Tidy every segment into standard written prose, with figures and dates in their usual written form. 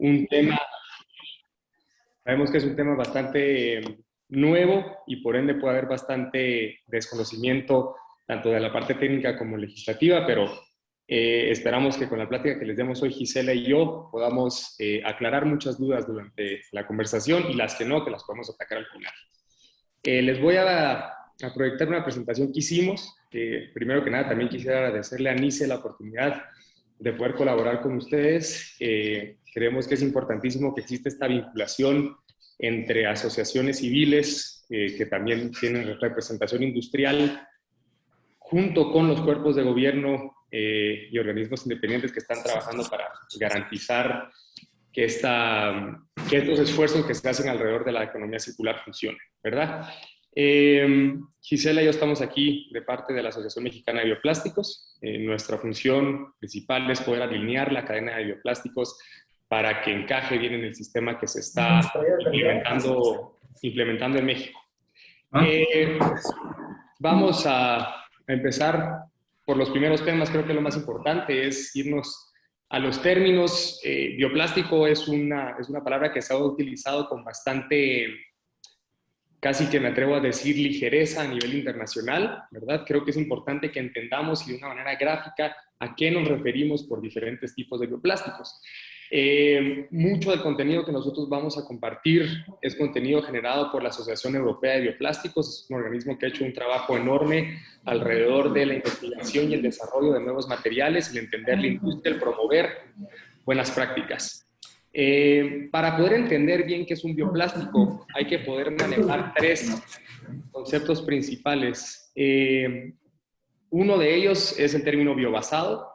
un tema, sabemos que es un tema bastante nuevo y por ende puede haber bastante desconocimiento tanto de la parte técnica como legislativa, pero esperamos que con la plática que les demos hoy Gisela y yo podamos aclarar muchas dudas durante la conversación y las que no, que las podemos atacar al final. Les voy a proyectar una presentación que hicimos. Primero que nada, también quisiera agradecerle a NICE la oportunidad de poder colaborar con ustedes. Creemos que es importantísimo que exista esta vinculación entre asociaciones civiles que también tienen representación industrial, junto con los cuerpos de gobierno y organismos independientes que están trabajando para garantizar que estos esfuerzos que se hacen alrededor de la economía circular funcionen, ¿verdad? Gisela y yo estamos aquí de parte de la Asociación Mexicana de Bioplásticos. Nuestra función principal es poder alinear la cadena de bioplásticos para que encaje bien en el sistema que se está implementando en México. Vamos a empezar por los primeros temas. Creo que lo más importante es irnos a los términos. Bioplástico es una palabra que se ha utilizado con bastante, casi que me atrevo a decir, ligereza a nivel internacional, ¿verdad? Creo que es importante que entendamos y de una manera gráfica a qué nos referimos por diferentes tipos de bioplásticos. Mucho del contenido que nosotros vamos a compartir es contenido generado por la Asociación Europea de Bioplásticos. Es un organismo que ha hecho un trabajo enorme alrededor de la investigación y el desarrollo de nuevos materiales, el entender la industria, el promover buenas prácticas. Para poder entender bien qué es un bioplástico, hay que poder manejar tres conceptos principales. Uno de ellos es el término biobasado.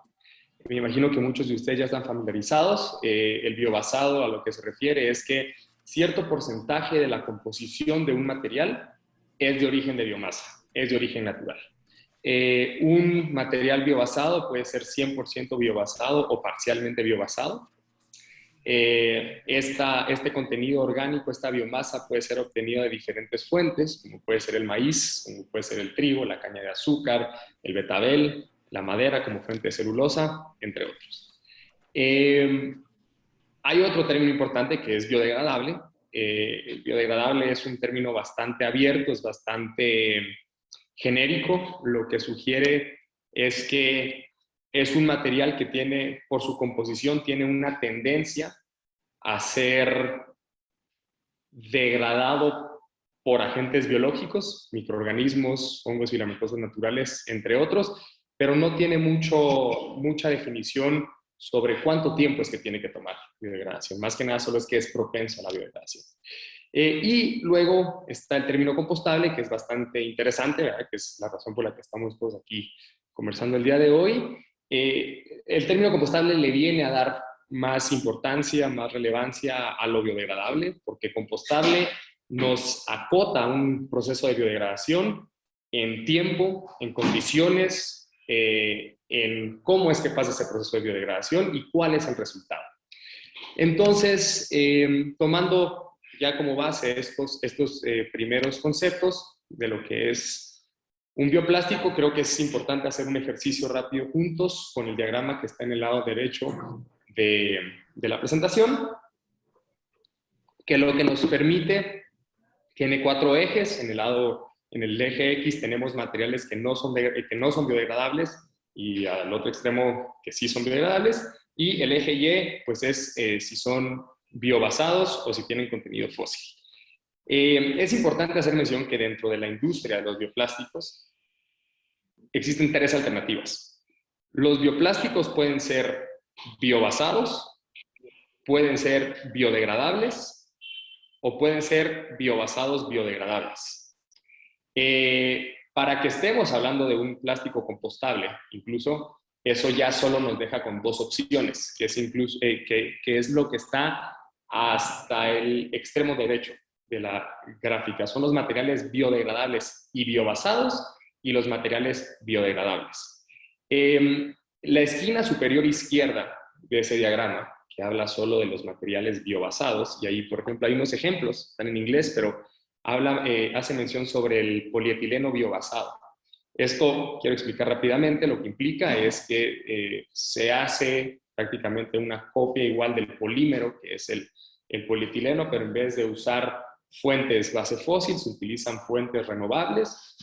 Me imagino que muchos de ustedes ya están familiarizados. El biobasado a lo que se refiere es que cierto porcentaje de la composición de un material es de origen de biomasa, es de origen natural. Un material biobasado puede ser 100% biobasado o parcialmente biobasado. Este contenido orgánico, esta biomasa, puede ser obtenido de diferentes fuentes, como puede ser el maíz, como puede ser el trigo, la caña de azúcar, el betabel, la madera como fuente de celulosa, entre otros. Hay otro término importante que es biodegradable. El biodegradable es un término bastante abierto, es bastante genérico. Lo que sugiere es que es un material que tiene, por su composición, tiene una tendencia a ser degradado por agentes biológicos, microorganismos, hongos filamentosos naturales, entre otros, pero no tiene mucha definición sobre cuánto tiempo es que tiene que tomar biodegradación. Más que nada solo es que es propenso a la biodegradación. Y luego está el término compostable, que es bastante interesante, ¿verdad? Que es la razón por la que estamos todos aquí conversando el día de hoy. El término compostable le viene a dar más importancia, más relevancia a lo biodegradable, porque compostable nos acota un proceso de biodegradación en tiempo, en condiciones, en cómo es que pasa ese proceso de biodegradación y cuál es el resultado. Entonces, tomando ya como base estos primeros conceptos de lo que es un bioplástico, creo que es importante hacer un ejercicio rápido juntos con el diagrama que está en el lado derecho de la presentación, que lo que nos permite, tiene 4 ejes. En el eje X tenemos materiales que no son biodegradables y al otro extremo que sí son biodegradables, y el eje Y pues es si son biobasados o si tienen contenido fósil. Es importante hacer mención que dentro de la industria de los bioplásticos existen 3 alternativas. Los bioplásticos pueden ser biobasados, pueden ser biodegradables o pueden ser biobasados biodegradables. Para que estemos hablando de un plástico compostable, incluso eso ya solo nos deja con 2 opciones, que es lo que está hasta el extremo derecho de la gráfica. Son los materiales biodegradables y biobasados y los materiales biodegradables. La esquina superior izquierda de ese diagrama, que habla solo de los materiales biobasados, y ahí, por ejemplo, hay unos ejemplos, están en inglés, pero hace mención sobre el polietileno biobasado. Esto, quiero explicar rápidamente, lo que implica es que se hace prácticamente una copia igual del polímero, que es el polietileno, pero en vez de usar fuentes base fósil, se utilizan fuentes renovables.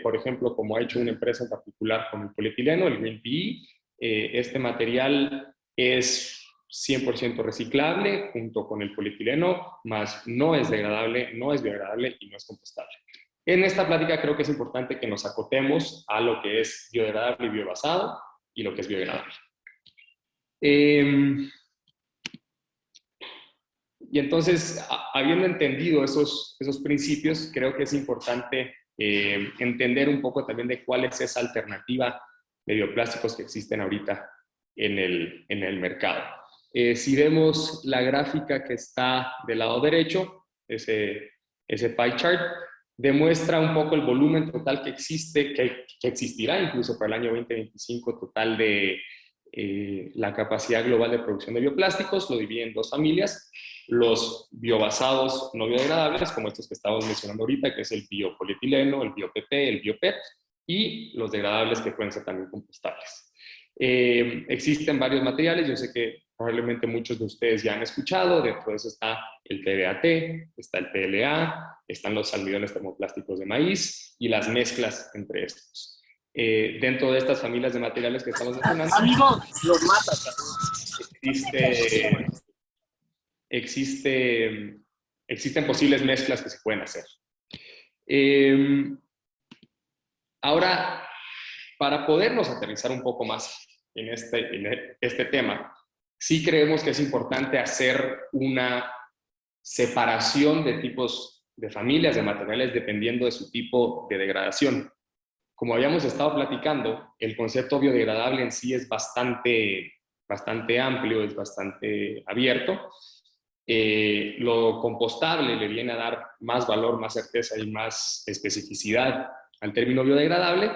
Por ejemplo, como ha hecho una empresa en particular con el polietileno, el Green PE, este material es 100% reciclable junto con el polietileno, más no es degradable, no es biodegradable y no es compostable. En esta plática creo que es importante que nos acotemos a lo que es biodegradable y biobasado y lo que es biodegradable. Y entonces, habiendo entendido esos principios, creo que es importante entender un poco también de cuál es esa alternativa de bioplásticos que existen ahorita en el mercado. Si vemos la gráfica que está del lado derecho, ese pie chart, demuestra un poco el volumen total que existe, que existirá incluso para el año 2025 total de la capacidad global de producción de bioplásticos. Lo divide en dos familias: los biobasados no biodegradables, como estos que estamos mencionando ahorita, que es el biopolietileno, el bio-PP, el bio-PET, y los degradables que pueden ser también compostables. Existen varios materiales, yo sé que probablemente muchos de ustedes ya han escuchado. Dentro de eso está el PBAT, está el PLA, están los almidones termoplásticos de maíz y las mezclas entre estos. Dentro de estas familias de materiales que estamos mencionando, amigos, los matas. existen posibles mezclas que se pueden hacer. Ahora, para podernos aterrizar un poco más en este tema, sí creemos que es importante hacer una separación de tipos de familias de materiales dependiendo de su tipo de degradación. Como habíamos estado platicando, el concepto biodegradable en sí es bastante amplio, es bastante abierto. Lo compostable le viene a dar más valor, más certeza y más especificidad al término biodegradable.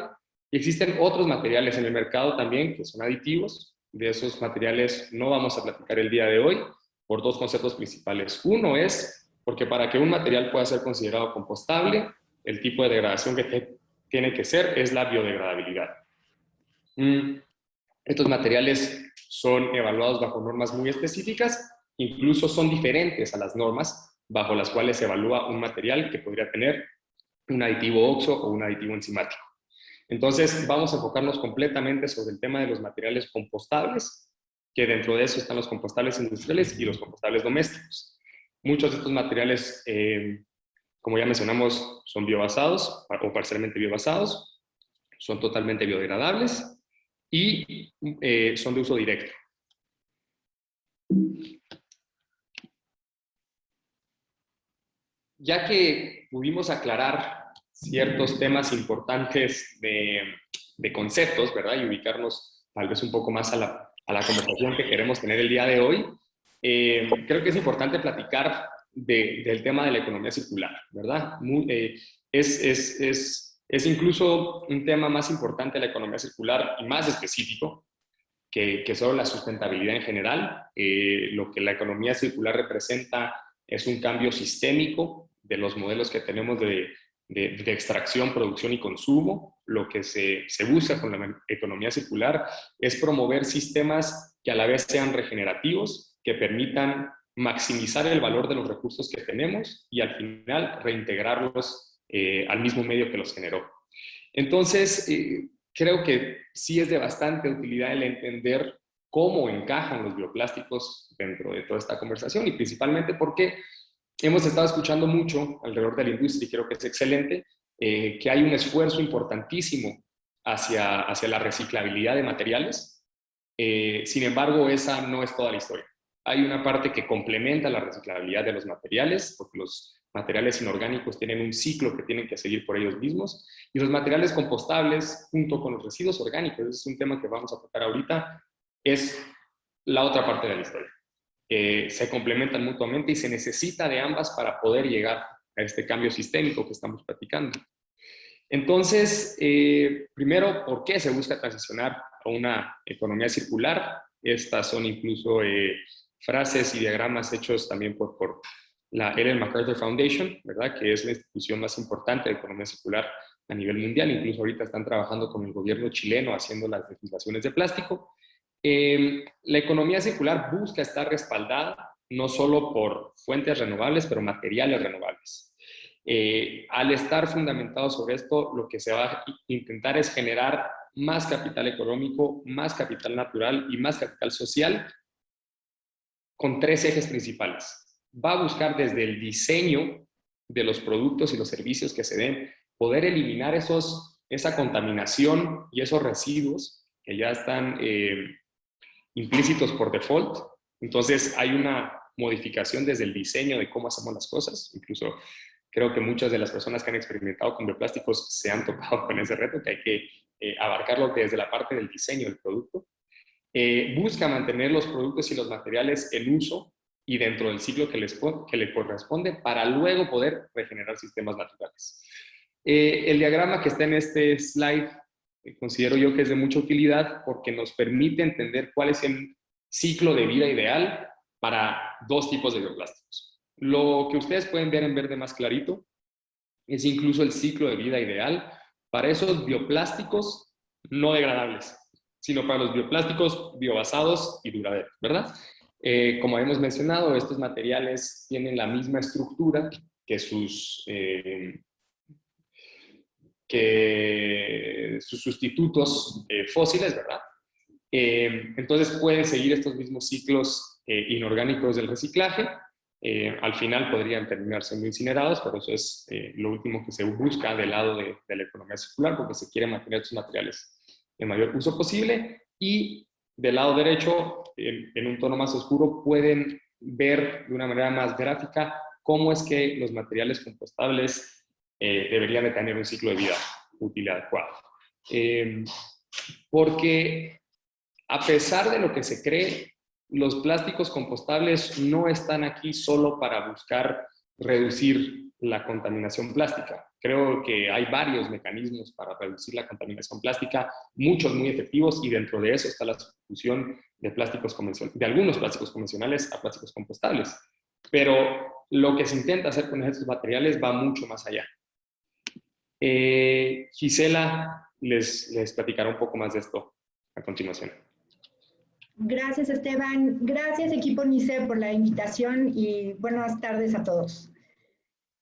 Y existen otros materiales en el mercado también que son aditivos. De esos materiales no vamos a platicar el día de hoy por dos conceptos principales. Uno es porque para que un material pueda ser considerado compostable, el tipo de degradación que tiene que ser es la biodegradabilidad. Estos materiales son evaluados bajo normas muy específicas, incluso son diferentes a las normas bajo las cuales se evalúa un material que podría tener un aditivo oxo o un aditivo enzimático. Entonces, vamos a enfocarnos completamente sobre el tema de los materiales compostables, que dentro de eso están los compostables industriales y los compostables domésticos. Muchos de estos materiales, como ya mencionamos, son biobasados o parcialmente biobasados, son totalmente biodegradables y son de uso directo. Ya que pudimos aclarar ciertos temas importantes de conceptos, ¿verdad? Y ubicarnos tal vez un poco más a la conversación que queremos tener el día de hoy, creo que es importante platicar del tema de la economía circular, ¿verdad? Es incluso un tema más importante de la economía circular y más específico que solo la sustentabilidad en general. Lo que la economía circular representa es un cambio sistémico de los modelos que tenemos de extracción, producción y consumo. Lo que se busca con la economía circular es promover sistemas que a la vez sean regenerativos, que permitan maximizar el valor de los recursos que tenemos y al final reintegrarlos al mismo medio que los generó. Entonces, creo que sí es de bastante utilidad el entender cómo encajan los bioplásticos dentro de toda esta conversación y principalmente porque hemos estado escuchando mucho alrededor de la industria y creo que es excelente, que hay un esfuerzo importantísimo hacia la reciclabilidad de materiales. Sin embargo, esa no es toda la historia. Hay una parte que complementa la reciclabilidad de los materiales, porque los materiales inorgánicos tienen un ciclo que tienen que seguir por ellos mismos, y los materiales compostables, junto con los residuos orgánicos, ese es un tema que vamos a tocar ahorita, es la otra parte de la historia. Se complementan mutuamente y se necesita de ambas para poder llegar a este cambio sistémico que estamos platicando. Entonces, primero, ¿por qué se busca transicionar a una economía circular? Estas son incluso frases y diagramas hechos también por la Ellen MacArthur Foundation, ¿verdad? Que es la institución más importante de economía circular a nivel mundial. Incluso ahorita están trabajando con el gobierno chileno haciendo las legislaciones de plástico. La economía circular busca estar respaldada no solo por fuentes renovables, pero materiales renovables. Al estar fundamentado sobre esto, lo que se va a intentar es generar más capital económico, más capital natural y más capital social con tres ejes principales. Va a buscar desde el diseño de los productos y los servicios que se den, poder eliminar esa contaminación y esos residuos que ya están implícitos por default. Entonces hay una modificación desde el diseño de cómo hacemos las cosas. Incluso creo que muchas de las personas que han experimentado con bioplásticos se han topado con ese reto, que hay que abarcarlo desde la parte del diseño del producto. Busca mantener los productos y los materiales en uso y dentro del ciclo que le corresponde para luego poder regenerar sistemas naturales. El diagrama que está en este slide considero yo que es de mucha utilidad porque nos permite entender cuál es el ciclo de vida ideal para dos tipos de bioplásticos. Lo que ustedes pueden ver en verde más clarito es incluso el ciclo de vida ideal para esos bioplásticos no degradables, sino para los bioplásticos biobasados y duraderos, ¿verdad? Como hemos mencionado, estos materiales tienen la misma estructura que sus sustitutos fósiles, ¿verdad? Entonces pueden seguir estos mismos ciclos inorgánicos del reciclaje. Al final podrían terminar siendo incinerados, pero eso es lo último que se busca del lado de la economía circular, porque se quiere mantener estos materiales en mayor uso posible. Y del lado derecho, en un tono más oscuro, pueden ver de una manera más gráfica cómo es que los materiales compostables deberían de tener un ciclo de vida útil y adecuado. Porque a pesar de lo que se cree, los plásticos compostables no están aquí solo para buscar reducir la contaminación plástica. Creo que hay varios mecanismos para reducir la contaminación plástica, muchos muy efectivos, y dentro de eso está la sustitución de plásticos convencionales, de algunos plásticos convencionales a plásticos compostables. Pero lo que se intenta hacer con estos materiales va mucho más allá. Gisela les platicará un poco más de esto a continuación. Gracias, Esteban. Gracias, equipo NICE, por la invitación y buenas tardes a todos.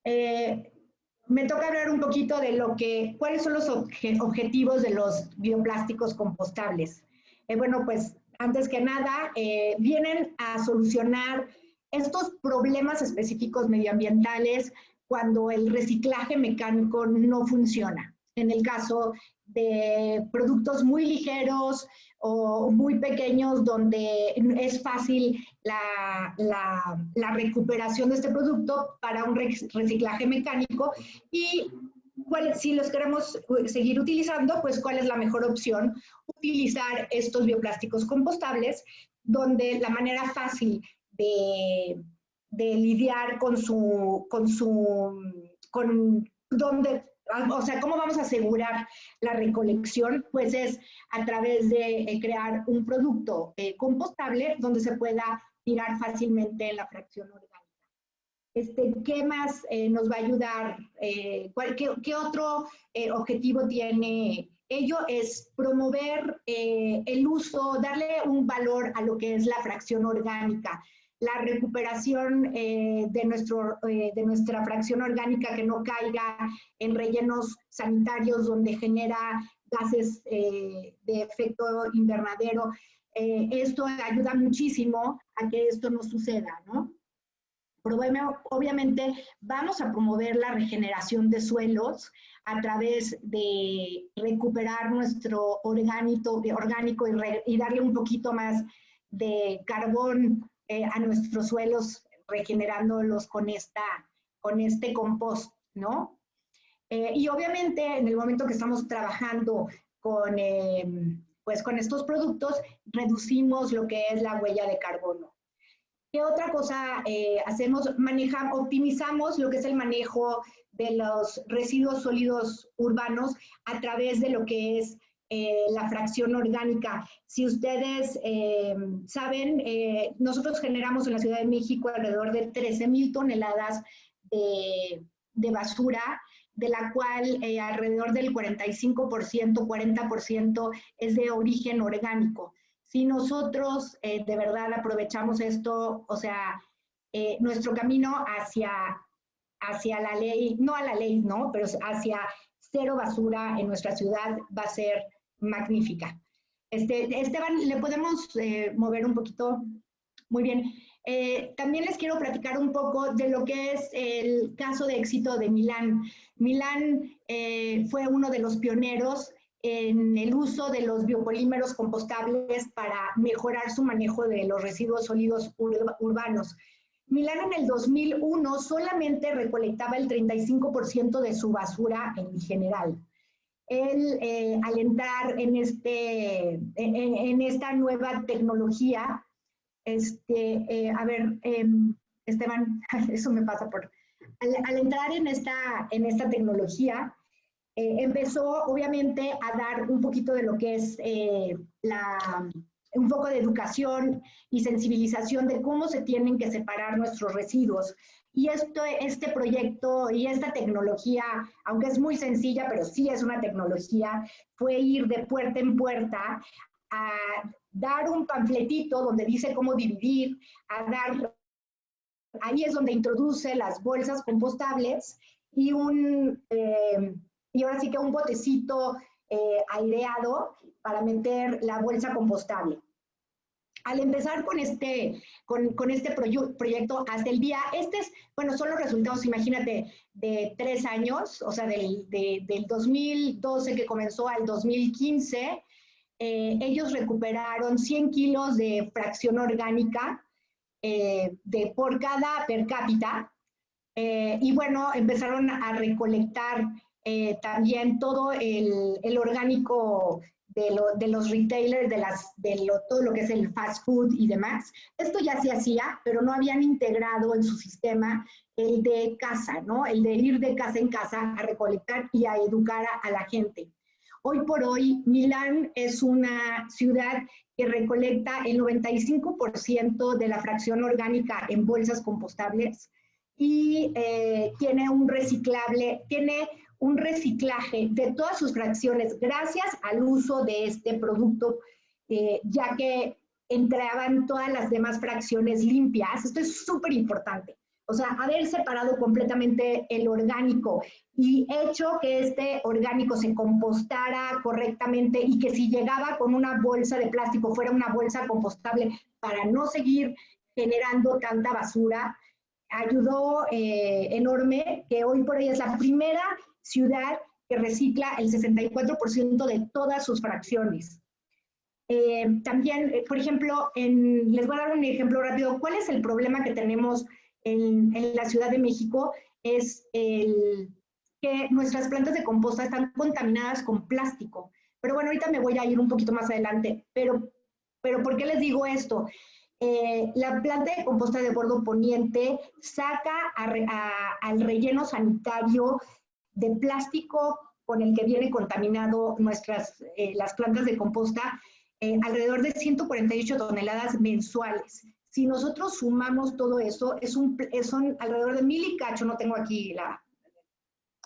Me toca hablar un poquito de cuáles son los objetivos de los bioplásticos compostables. Bueno, pues antes que nada, vienen a solucionar estos problemas específicos medioambientales cuando el reciclaje mecánico no funciona. En el caso de productos muy ligeros o muy pequeños donde es fácil la recuperación de este producto para un reciclaje mecánico, y si los queremos seguir utilizando, pues cuál es la mejor opción. Utilizar estos bioplásticos compostables, donde la manera fácil de lidiar o sea, ¿cómo vamos a asegurar la recolección? Pues es a través de crear un producto compostable donde se pueda tirar fácilmente en la fracción orgánica. ¿Qué más nos va a ayudar? ¿Qué otro objetivo tiene ello? Es promover el uso, darle un valor a lo que es la fracción orgánica. La recuperación de nuestra fracción orgánica, que no caiga en rellenos sanitarios donde genera gases de efecto invernadero. Esto ayuda muchísimo a que esto no suceda, ¿no? Obviamente vamos a promover la regeneración de suelos a través de recuperar nuestro orgánico y darle un poquito más de carbón a nuestros suelos, regenerándolos con este compost, ¿no? Y obviamente en el momento que estamos trabajando con estos productos, reducimos lo que es la huella de carbono. ¿Qué otra cosa hacemos? Optimizamos lo que es el manejo de los residuos sólidos urbanos a través de lo que es la fracción orgánica. Si ustedes saben, nosotros generamos en la Ciudad de México alrededor de 13,000 toneladas de basura, de la cual alrededor del 45%, 40% es de origen orgánico. si nosotros de verdad aprovechamos esto, o sea, nuestro camino hacia la ley, no a la ley, ¿no? Pero hacia cero basura en nuestra ciudad va a ser magnífica. Esteban, ¿le podemos mover un poquito? Muy bien. También les quiero platicar un poco de lo que es el caso de éxito de Milán. Milán fue uno de los pioneros en el uso de los biopolímeros compostables para mejorar su manejo de los residuos sólidos urbanos. Milán en el 2001 solamente recolectaba el 35% de su basura en general. Él, al entrar en esta nueva tecnología, Esteban, eso me pasa por... Al entrar en esta tecnología, empezó obviamente a dar un poquito de lo que es un poco de educación y sensibilización de cómo se tienen que separar nuestros residuos. Y este proyecto y esta tecnología, aunque es muy sencilla, pero sí es una tecnología, fue ir de puerta en puerta a dar un panfletito donde dice cómo dividir, ahí es donde introduce las bolsas compostables y y ahora sí que un botecito aireado para meter la bolsa compostable. Al empezar con este proyecto hasta el día, bueno, son los resultados, imagínate, de 3 años, o sea, del 2012 que comenzó al 2015, ellos recuperaron 100 kilos de fracción orgánica por cada per cápita, y bueno, empezaron a recolectar también todo el orgánico de los retailers, todo lo que es el fast food y demás. Esto ya se hacía, pero no habían integrado en su sistema el de casa, ¿no? El de ir de casa en casa a recolectar y a educar a la gente. Hoy por hoy, Milán es una ciudad que recolecta el 95% de la fracción orgánica en bolsas compostables y tiene un reciclaje de todas sus fracciones gracias al uso de este producto, ya que entraban todas las demás fracciones limpias. Esto es súper importante. O sea, haber separado completamente el orgánico y hecho que este orgánico se compostara correctamente y que si llegaba con una bolsa de plástico fuera una bolsa compostable para no seguir generando tanta basura, ayudó enorme, que hoy por hoy es la primera ciudad que recicla el 64% de todas sus fracciones. También, por ejemplo, les voy a dar un ejemplo rápido. ¿Cuál es el problema que tenemos en la Ciudad de México? Es que nuestras plantas de composta están contaminadas con plástico. Pero bueno, ahorita me voy a ir un poquito más adelante. Pero ¿por qué les digo esto? La planta de composta de Bordo Poniente saca al relleno sanitario de plástico con el que viene contaminado las plantas de composta, alrededor de 148 toneladas mensuales. Si nosotros sumamos todo eso, son alrededor de 1000 y cacho, no tengo aquí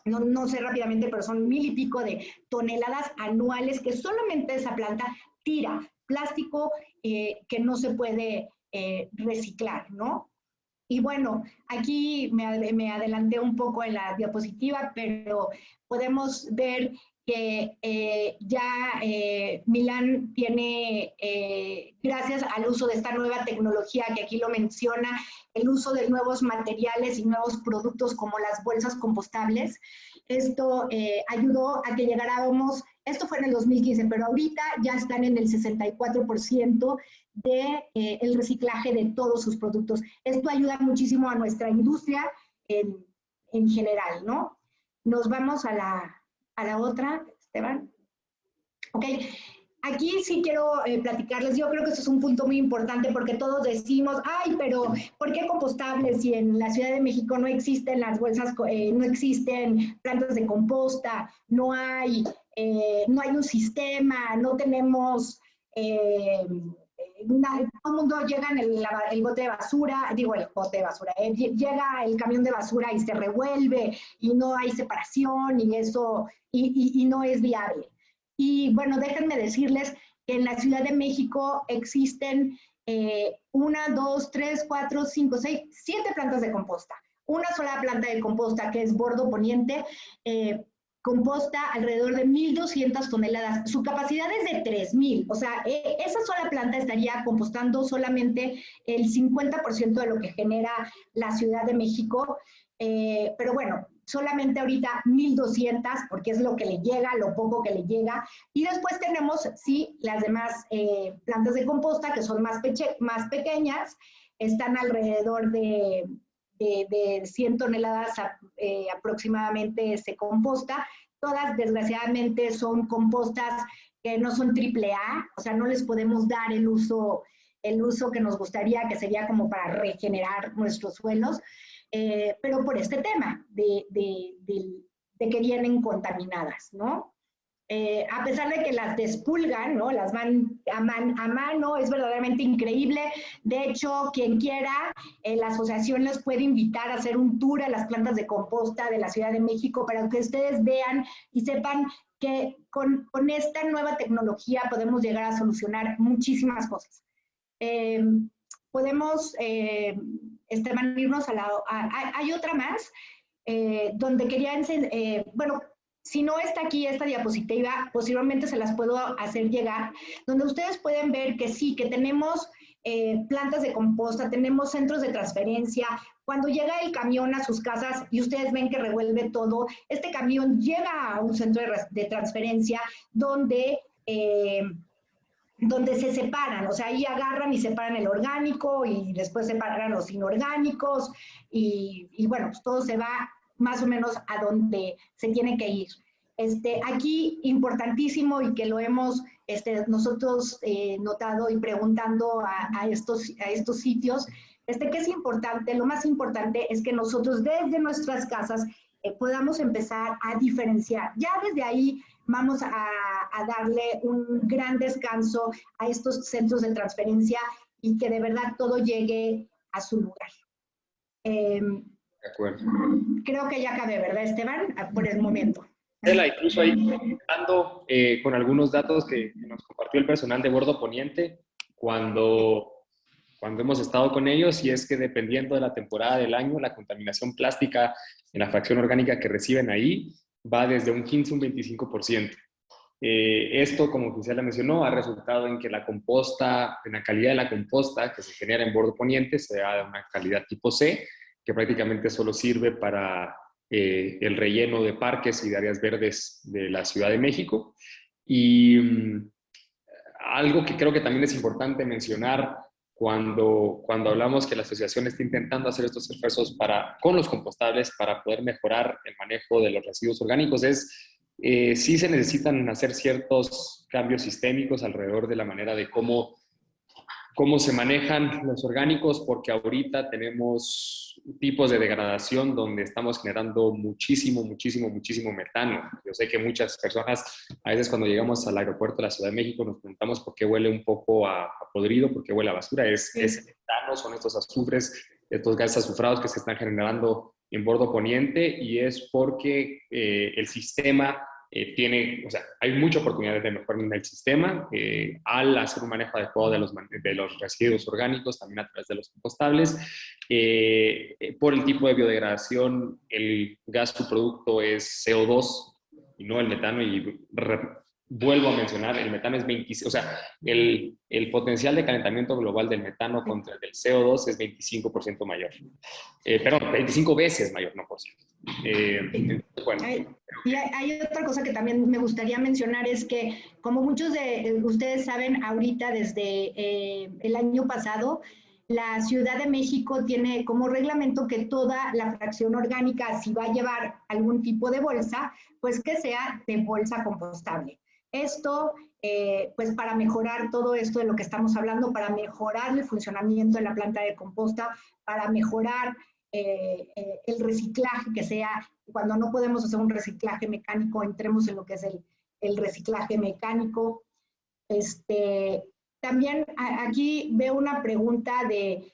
no sé rápidamente, pero son 1000 y pico de toneladas anuales que solamente esa planta tira plástico que no se puede reciclar, ¿no? Y bueno, aquí me adelanté un poco en la diapositiva, pero podemos ver que Milán tiene, gracias al uso de esta nueva tecnología que aquí lo menciona, el uso de nuevos materiales y nuevos productos como las bolsas compostables. Esto ayudó a que llegáramos, esto fue en el 2015, pero ahorita ya están en el 64% del reciclaje de todos sus productos. Esto ayuda muchísimo a nuestra industria en general, ¿no? Nos vamos a la otra, Esteban. Ok, aquí sí quiero platicarles, yo creo que eso es un punto muy importante porque todos decimos, ay, pero ¿por qué compostables si en la Ciudad de México no existen las bolsas, no existen plantas de composta, no hay un sistema, no tenemos... todo el mundo llega en el bote de basura, llega el camión de basura y se revuelve y no hay separación y eso, y no es viable. Y bueno, déjenme decirles que en la Ciudad de México existen 1, 2, 3, 4, 5, 6, 7 plantas de composta. Una sola planta de composta, que es Bordo Poniente, composta alrededor de 1,200 toneladas. Su capacidad es de 3,000. O sea, esa sola planta estaría compostando solamente el 50% de lo que genera la Ciudad de México. Pero bueno, solamente ahorita 1,200, porque es lo que le llega, lo poco que le llega. Y después tenemos, sí, las demás plantas de composta, que son más pequeñas, están alrededor de 100 toneladas aproximadamente se composta. Todas, desgraciadamente, son compostas que no son AAA, o sea, no les podemos dar el uso que nos gustaría, que sería como para regenerar nuestros suelos, pero por este tema de que vienen contaminadas, ¿no? A pesar de que las despulgan, ¿no? Las van a mano, es verdaderamente increíble. De hecho, quien quiera, la asociación les puede invitar a hacer un tour a las plantas de composta de la Ciudad de México para que ustedes vean y sepan que con esta nueva tecnología podemos llegar a solucionar muchísimas cosas. Podemos, Esteban, irnos a la... hay otra más, donde quería enseñar, bueno, si no está aquí esta diapositiva, posiblemente se las puedo hacer llegar, donde ustedes pueden ver que sí, que tenemos plantas de composta, tenemos centros de transferencia. Cuando llega el camión a sus casas y ustedes ven que revuelve todo, este camión llega a un centro de transferencia donde se separan, o sea, ahí agarran y separan el orgánico y después separan los inorgánicos y bueno, pues todo se va más o menos a donde se tiene que ir. Aquí, importantísimo y que lo hemos nosotros notado y preguntando a estos sitios, que es importante, lo más importante es que nosotros desde nuestras casas podamos empezar a diferenciar. Ya desde ahí vamos a darle un gran descanso a estos centros de transferencia y que de verdad todo llegue a su lugar. De acuerdo. Creo que ya acabé, ¿verdad, Esteban? Por el momento. Estela, incluso ahí ando con algunos datos que nos compartió el personal de Bordo Poniente cuando hemos estado con ellos, y es que dependiendo de la temporada del año, la contaminación plástica en la fracción orgánica que reciben ahí va desde un 15 a un 25%. Esto, como Gisela mencionó, ha resultado en que la composta, en la calidad de la composta que se genera en Bordo Poniente, sea de una calidad tipo C, que prácticamente solo sirve para el relleno de parques y de áreas verdes de la Ciudad de México. Y algo que creo que también es importante mencionar cuando hablamos que la asociación está intentando hacer estos esfuerzos con los compostables para poder mejorar el manejo de los residuos orgánicos es sí se necesitan hacer ciertos cambios sistémicos alrededor de la manera de cómo se manejan los orgánicos, porque ahorita tenemos tipos de degradación donde estamos generando muchísimo metano. Yo sé que muchas personas, a veces cuando llegamos al aeropuerto de la Ciudad de México, nos preguntamos por qué huele un poco a podrido, por qué huele a basura. Es metano, son estos azufres, estos gases azufrados que se están generando en Bordo Poniente, y es porque el sistema hay mucha oportunidad de mejorar en el sistema al hacer un manejo adecuado de los residuos orgánicos, también a través de los compostables. Por el tipo de biodegradación, el gas subproducto es CO2 y no el metano, y vuelvo a mencionar, el metano es 25, o sea, el potencial de calentamiento global del metano contra el del CO2 es 25% mayor. Perdón, 25 veces mayor, no por ciento. Bueno. Y hay otra cosa que también me gustaría mencionar, es que, como muchos de ustedes saben, ahorita desde el año pasado, la Ciudad de México tiene como reglamento que toda la fracción orgánica, si va a llevar algún tipo de bolsa, pues que sea de bolsa compostable. Esto, pues para mejorar todo esto de lo que estamos hablando, para mejorar el funcionamiento de la planta de composta, para mejorar el reciclaje, que sea, cuando no podemos hacer un reciclaje mecánico, entremos en lo que es el reciclaje mecánico. También aquí veo una pregunta de,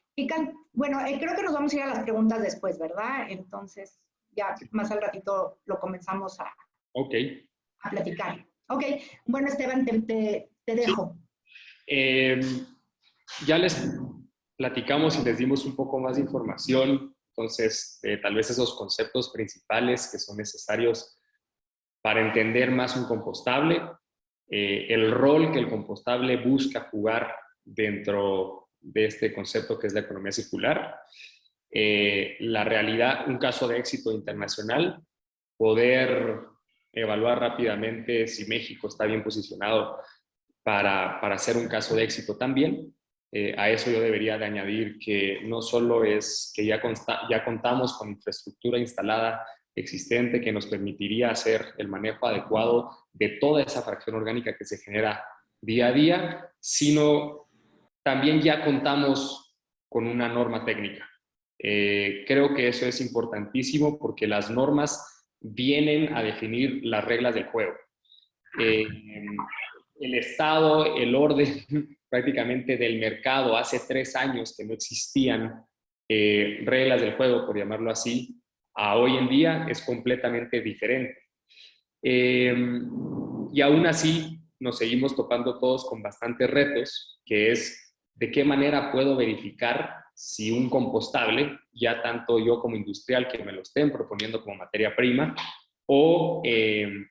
bueno, creo que nos vamos a ir a las preguntas después, ¿verdad? Entonces, ya más al ratito lo comenzamos a platicar. Ok, bueno, Esteban, te Te dejo. Ya les platicamos y les dimos un poco más de información, entonces tal vez esos conceptos principales que son necesarios para entender más un compostable, el rol que el compostable busca jugar dentro de este concepto que es la economía circular, la realidad, un caso de éxito internacional, poder evaluar rápidamente si México está bien posicionado para hacer un caso de éxito también. A eso yo debería de añadir que no solo es que ya contamos con infraestructura instalada existente que nos permitiría hacer el manejo adecuado de toda esa fracción orgánica que se genera día a día, sino también ya contamos con una norma técnica. Creo que eso es importantísimo porque las normas vienen a definir las reglas del juego. El Estado, el orden prácticamente del mercado, hace 3 años que no existían reglas del juego, por llamarlo así, a hoy en día es completamente diferente. Y aún así nos seguimos topando todos con bastantes retos, que es de qué manera puedo verificar si un compostable, ya tanto yo como industrial que me lo estén proponiendo como materia prima, o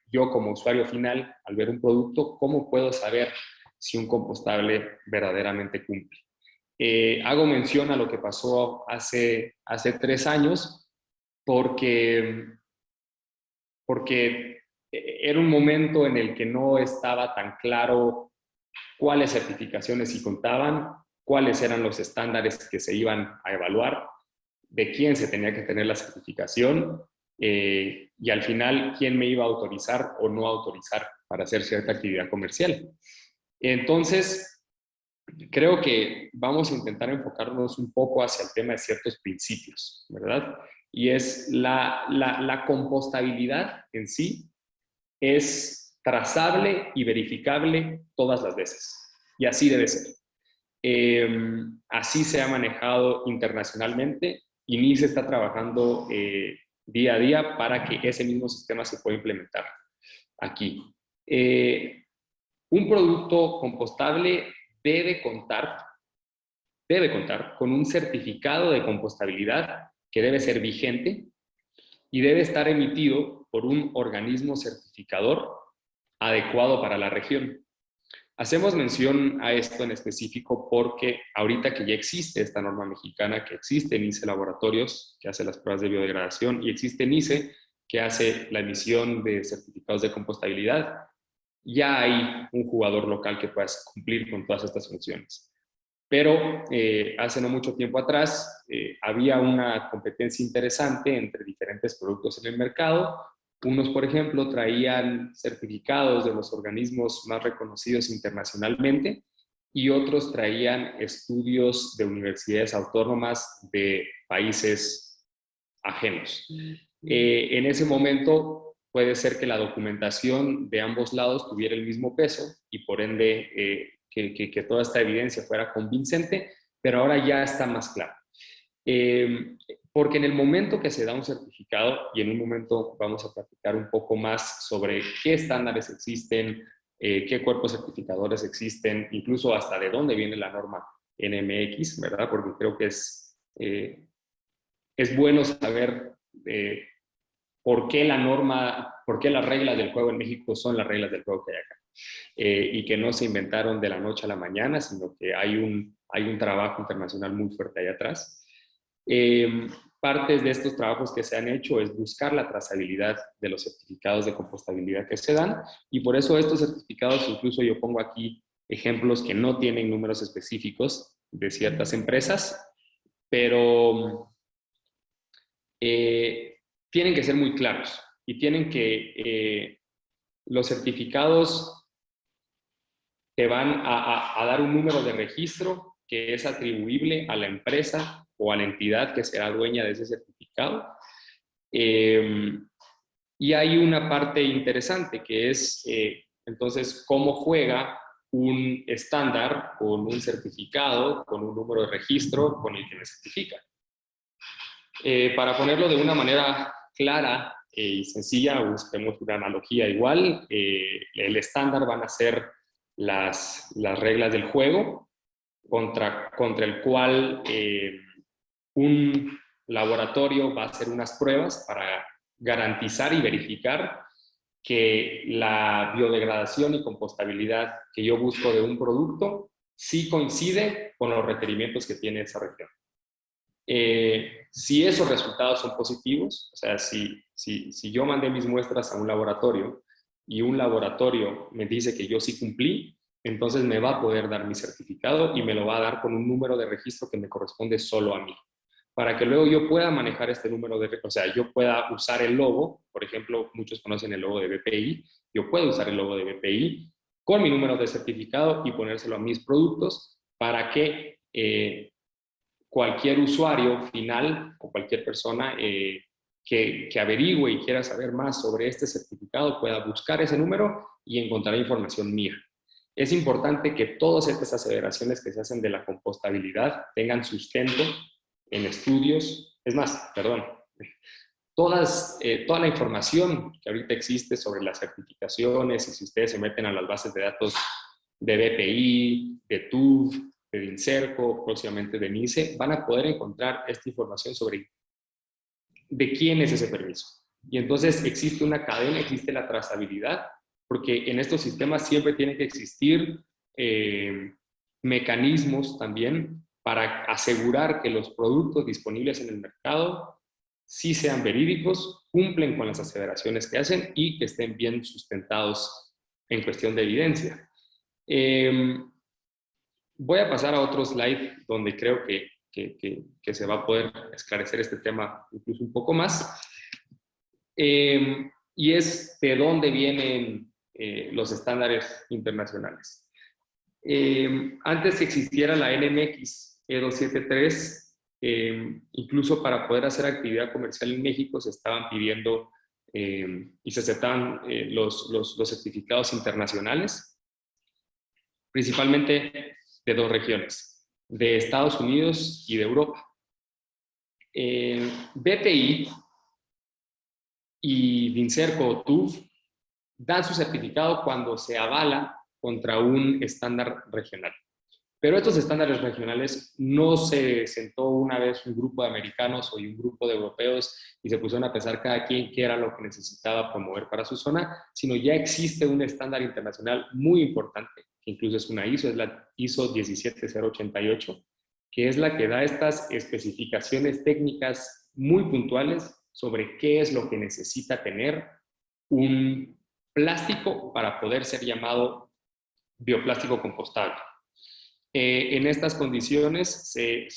yo como usuario final, al ver un producto, ¿cómo puedo saber si un compostable verdaderamente cumple? Hago mención a lo que pasó hace 3 años, porque era un momento en el que no estaba tan claro cuáles certificaciones sí contaban, cuáles eran los estándares que se iban a evaluar, de quién se tenía que tener la certificación y al final quién me iba a autorizar o no autorizar para hacer cierta actividad comercial. Entonces, creo que vamos a intentar enfocarnos un poco hacia el tema de ciertos principios, ¿verdad? Y es la compostabilidad en sí es trazable y verificable todas las veces. Y así debe ser. Así se ha manejado internacionalmente y NICE está trabajando día a día para que ese mismo sistema se pueda implementar aquí. Un producto compostable debe contar con un certificado de compostabilidad que debe ser vigente y debe estar emitido por un organismo certificador adecuado para la región. Hacemos mención a esto en específico porque ahorita que ya existe esta norma mexicana, que existe NICE Laboratorios, que hace las pruebas de biodegradación, y existe NICE, que hace la emisión de certificados de compostabilidad, ya hay un jugador local que pueda cumplir con todas estas funciones. Pero hace no mucho tiempo atrás había una competencia interesante entre diferentes productos en el mercado. Unos, por ejemplo, traían certificados de los organismos más reconocidos internacionalmente y otros traían estudios de universidades autónomas de países ajenos. En ese momento puede ser que la documentación de ambos lados tuviera el mismo peso y por ende que toda esta evidencia fuera convincente, pero ahora ya está más claro. Porque en el momento que se da un certificado, y en un momento vamos a platicar un poco más sobre qué estándares existen, qué cuerpos certificadores existen, incluso hasta de dónde viene la norma NMX, ¿verdad? Porque creo que es bueno saber por qué la norma, por qué las reglas del juego en México son las reglas del juego que hay acá. Y que no se inventaron de la noche a la mañana, sino que hay un trabajo internacional muy fuerte ahí atrás. Partes de estos trabajos que se han hecho es buscar la trazabilidad de los certificados de compostabilidad que se dan, y por eso estos certificados, incluso yo pongo aquí ejemplos que no tienen números específicos de ciertas empresas, pero tienen que ser muy claros y tienen que, los certificados te van a dar un número de registro que es atribuible a la empresa o a la entidad que será dueña de ese certificado. Y hay una parte interesante que es, entonces, cómo juega un estándar con un certificado, con un número de registro con el que me certifica. Para ponerlo de una manera clara y sencilla, busquemos una analogía igual, el estándar van a ser las reglas del juego contra el cual un laboratorio va a hacer unas pruebas para garantizar y verificar que la biodegradación y compostabilidad que yo busco de un producto sí coincide con los requerimientos que tiene esa región. Si esos resultados son positivos, o sea, si yo mandé mis muestras a un laboratorio y un laboratorio me dice que yo sí cumplí, entonces me va a poder dar mi certificado y me lo va a dar con un número de registro que me corresponde solo a mí. Para que luego yo pueda manejar este número de, o sea, yo pueda usar el logo, por ejemplo, muchos conocen el logo de BPI, yo puedo usar el logo de BPI con mi número de certificado y ponérselo a mis productos para que cualquier usuario final o cualquier persona que averigüe y quiera saber más sobre este certificado pueda buscar ese número y encontrar información mía. Es importante que todas estas aseveraciones que se hacen de la compostabilidad tengan sustento en estudios. Es más, perdón, toda la información que ahorita existe sobre las certificaciones, y si ustedes se meten a las bases de datos de BPI, de TÜV, de INSERCO, próximamente de NICE, van a poder encontrar esta información sobre de quién es ese permiso. Y entonces existe una cadena, existe la trazabilidad, porque en estos sistemas siempre tiene que existir mecanismos también para asegurar que los productos disponibles en el mercado sí sean verídicos, cumplen con las aseveraciones que hacen y que estén bien sustentados en cuestión de evidencia. Voy a pasar a otro slide donde creo que se va a poder esclarecer este tema incluso un poco más. Y es de dónde vienen los estándares internacionales. Antes que existiera la NMX E273, incluso para poder hacer actividad comercial en México se estaban pidiendo y se aceptaban los certificados internacionales, principalmente de dos regiones, de Estados Unidos y de Europa. BPI y DINSERCO o TÜV dan su certificado cuando se avala contra un estándar regional. Pero estos estándares regionales no se sentó una vez un grupo de americanos o un grupo de europeos y se pusieron a pensar cada quien qué era lo que necesitaba promover para su zona, sino ya existe un estándar internacional muy importante, que incluso es una ISO, es la ISO 17088, que es la que da estas especificaciones técnicas muy puntuales sobre qué es lo que necesita tener un plástico para poder ser llamado bioplástico compostable. En estas condiciones se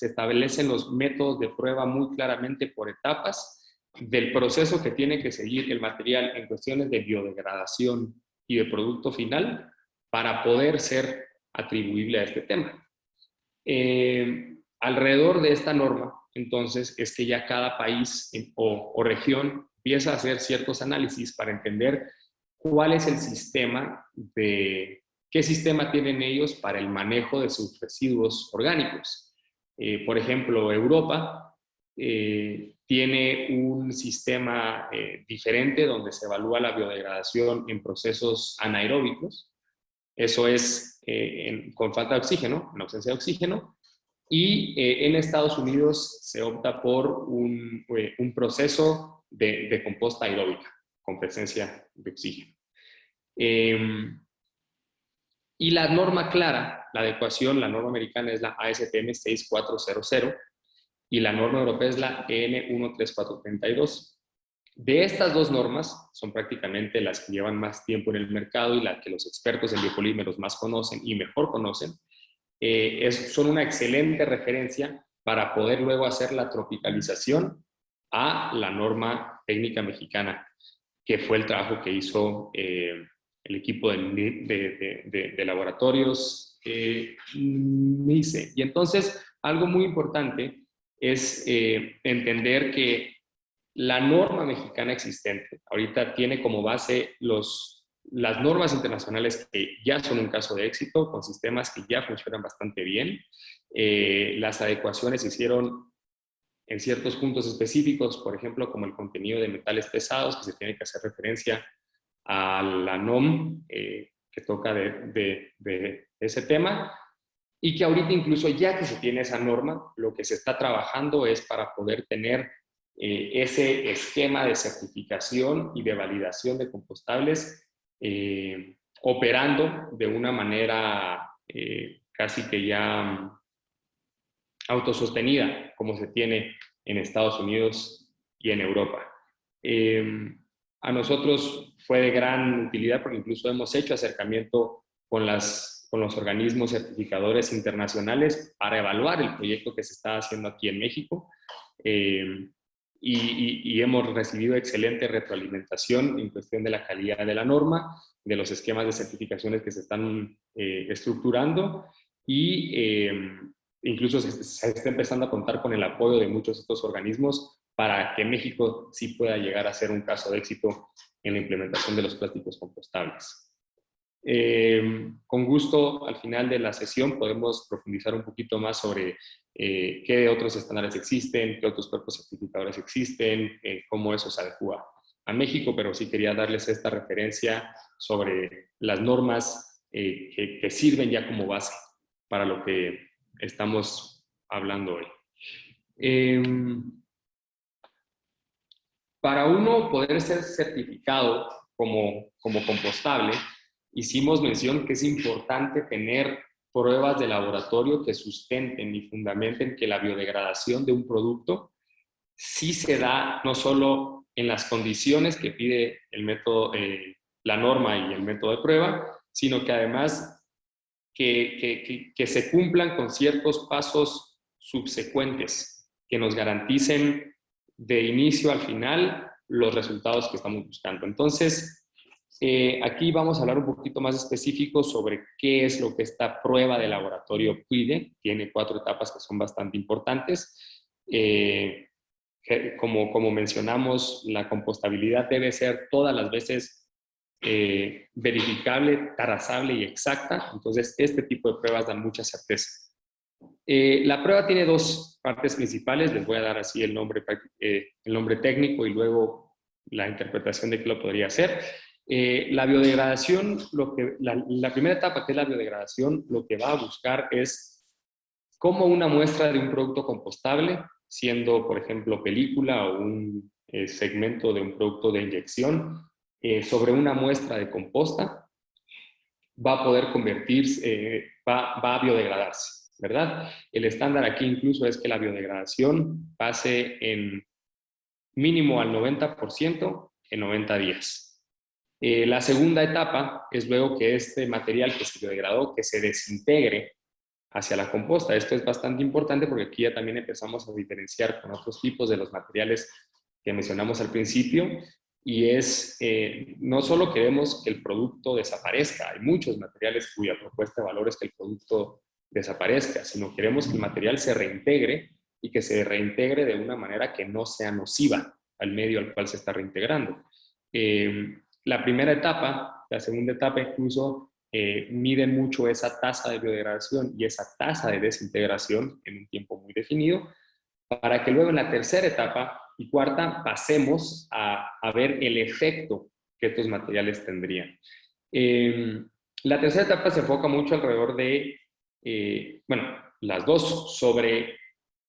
establecen los métodos de prueba muy claramente por etapas del proceso que tiene que seguir el material en cuestiones de biodegradación y de producto final para poder ser atribuible a este tema. Alrededor de esta norma, entonces, es que ya cada país o región empieza a hacer ciertos análisis para entender cuál es el sistema qué sistema tienen ellos para el manejo de sus residuos orgánicos. Por ejemplo, Europa tiene un sistema diferente donde se evalúa la biodegradación en procesos anaeróbicos. Eso es con falta de oxígeno, en ausencia de oxígeno. Y en Estados Unidos se opta por un proceso de composta aeróbica con presencia de oxígeno. Y la norma clara, la adecuación, la norma americana es la ASTM 6400 y la norma europea es la EN 13432. De estas dos normas, son prácticamente las que llevan más tiempo en el mercado y las que los expertos en biopolímeros más conocen y mejor conocen, son una excelente referencia para poder luego hacer la tropicalización a la norma técnica mexicana, que fue el trabajo que hizo el equipo de laboratorios NICE. Y entonces, algo muy importante es entender que la norma mexicana existente ahorita tiene como base las normas internacionales que ya son un caso de éxito, con sistemas que ya funcionan bastante bien. Las adecuaciones se hicieron en ciertos puntos específicos, por ejemplo, como el contenido de metales pesados, que se tiene que hacer referencia a la NOM que toca de ese tema, y que ahorita incluso ya que se tiene esa norma, lo que se está trabajando es para poder tener ese esquema de certificación y de validación de compostables operando de una manera casi que ya autosostenida, como se tiene en Estados Unidos y en Europa. A nosotros fue de gran utilidad porque incluso hemos hecho acercamiento con los organismos certificadores internacionales para evaluar el proyecto que se está haciendo aquí en México. Y hemos recibido excelente retroalimentación en cuestión de la calidad de la norma, de los esquemas de certificaciones que se están estructurando y incluso se está empezando a contar con el apoyo de muchos de estos organismos para que México sí pueda llegar a ser un caso de éxito en la implementación de los plásticos compostables. Con gusto, al final de la sesión podemos profundizar un poquito más sobre qué otros estándares existen, qué otros cuerpos certificadores existen, cómo eso se adecua a México, pero sí quería darles esta referencia sobre las normas que sirven ya como base para lo que estamos hablando hoy. Para uno poder ser certificado como compostable, hicimos mención que es importante tener pruebas de laboratorio que sustenten y fundamenten que la biodegradación de un producto sí se da no solo en las condiciones que pide el método, la norma y el método de prueba, sino que además que se cumplan con ciertos pasos subsecuentes que nos garanticen de inicio al final los resultados que estamos buscando. Entonces, aquí vamos a hablar un poquito más específico sobre qué es lo que esta prueba de laboratorio pide. Tiene 4 etapas que son bastante importantes. Como mencionamos, la compostabilidad debe ser todas las veces verificable, trazable y exacta. Entonces, este tipo de pruebas dan mucha certeza. La prueba tiene 2 partes principales. Les voy a dar así el nombre técnico y luego la interpretación de qué lo podría hacer. La biodegradación, la primera etapa, que es la biodegradación, lo que va a buscar es cómo una muestra de un producto compostable, siendo, por ejemplo, película o un segmento de un producto de inyección, sobre una muestra de composta, va a poder convertirse, va a biodegradarse, ¿verdad? El estándar aquí incluso es que la biodegradación pase en mínimo al 90% en 90 días. La segunda etapa es luego que este material que se biodegradó, que se desintegre hacia la composta. Esto es bastante importante porque aquí ya también empezamos a diferenciar con otros tipos de los materiales que mencionamos al principio, y es, no solo queremos que el producto desaparezca, hay muchos materiales cuya propuesta de valor es que el producto desaparezca, sino queremos que el material se reintegre y que se reintegre de una manera que no sea nociva al medio al cual se está reintegrando. La primera etapa, la segunda etapa incluso miden mucho esa tasa de biodegradación y esa tasa de desintegración en un tiempo muy definido, para que luego en la tercera etapa y cuarta pasemos a ver el efecto que estos materiales tendrían. La tercera etapa se enfoca mucho alrededor de, bueno, las dos, sobre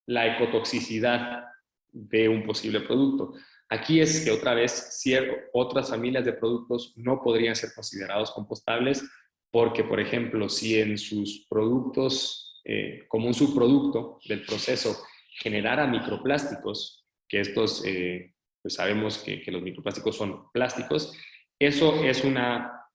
la ecotoxicidad de un posible producto. Aquí es que otra vez otras familias de productos no podrían ser considerados compostables porque, por ejemplo, si en sus productos, como un subproducto del proceso, generara microplásticos, que estos, pues sabemos que los microplásticos son plásticos, eso es una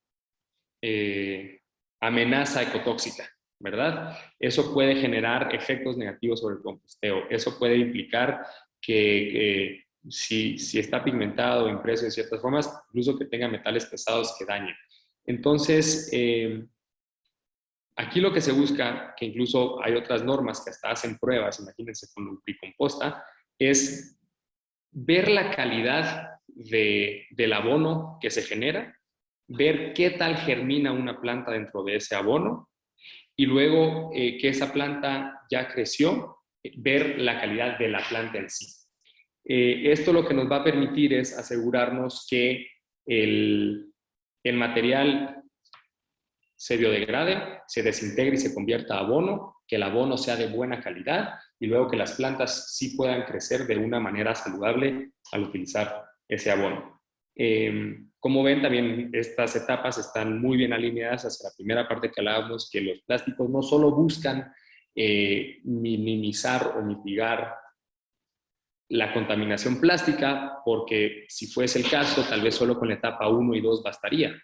amenaza ecotóxica, ¿verdad? Eso puede generar efectos negativos sobre el composteo. Eso puede implicar que si está pigmentado o impreso de ciertas formas, incluso que tenga metales pesados que dañen. Entonces, aquí lo que se busca, que incluso hay otras normas que hasta hacen pruebas, imagínense con lupicomposta, es ver la calidad del abono que se genera, ver qué tal germina una planta dentro de ese abono y luego que esa planta ya creció, ver la calidad de la planta en sí. Esto lo que nos va a permitir es asegurarnos que el material se biodegrade, se desintegre y se convierta a abono, que el abono sea de buena calidad y luego que las plantas sí puedan crecer de una manera saludable al utilizar ese abono. Como ven, también estas etapas están muy bien alineadas hacia la primera parte que hablábamos, que los plásticos no solo buscan minimizar o mitigar la contaminación plástica, porque si fuese el caso, tal vez solo con la etapa 1 y 2 bastaría.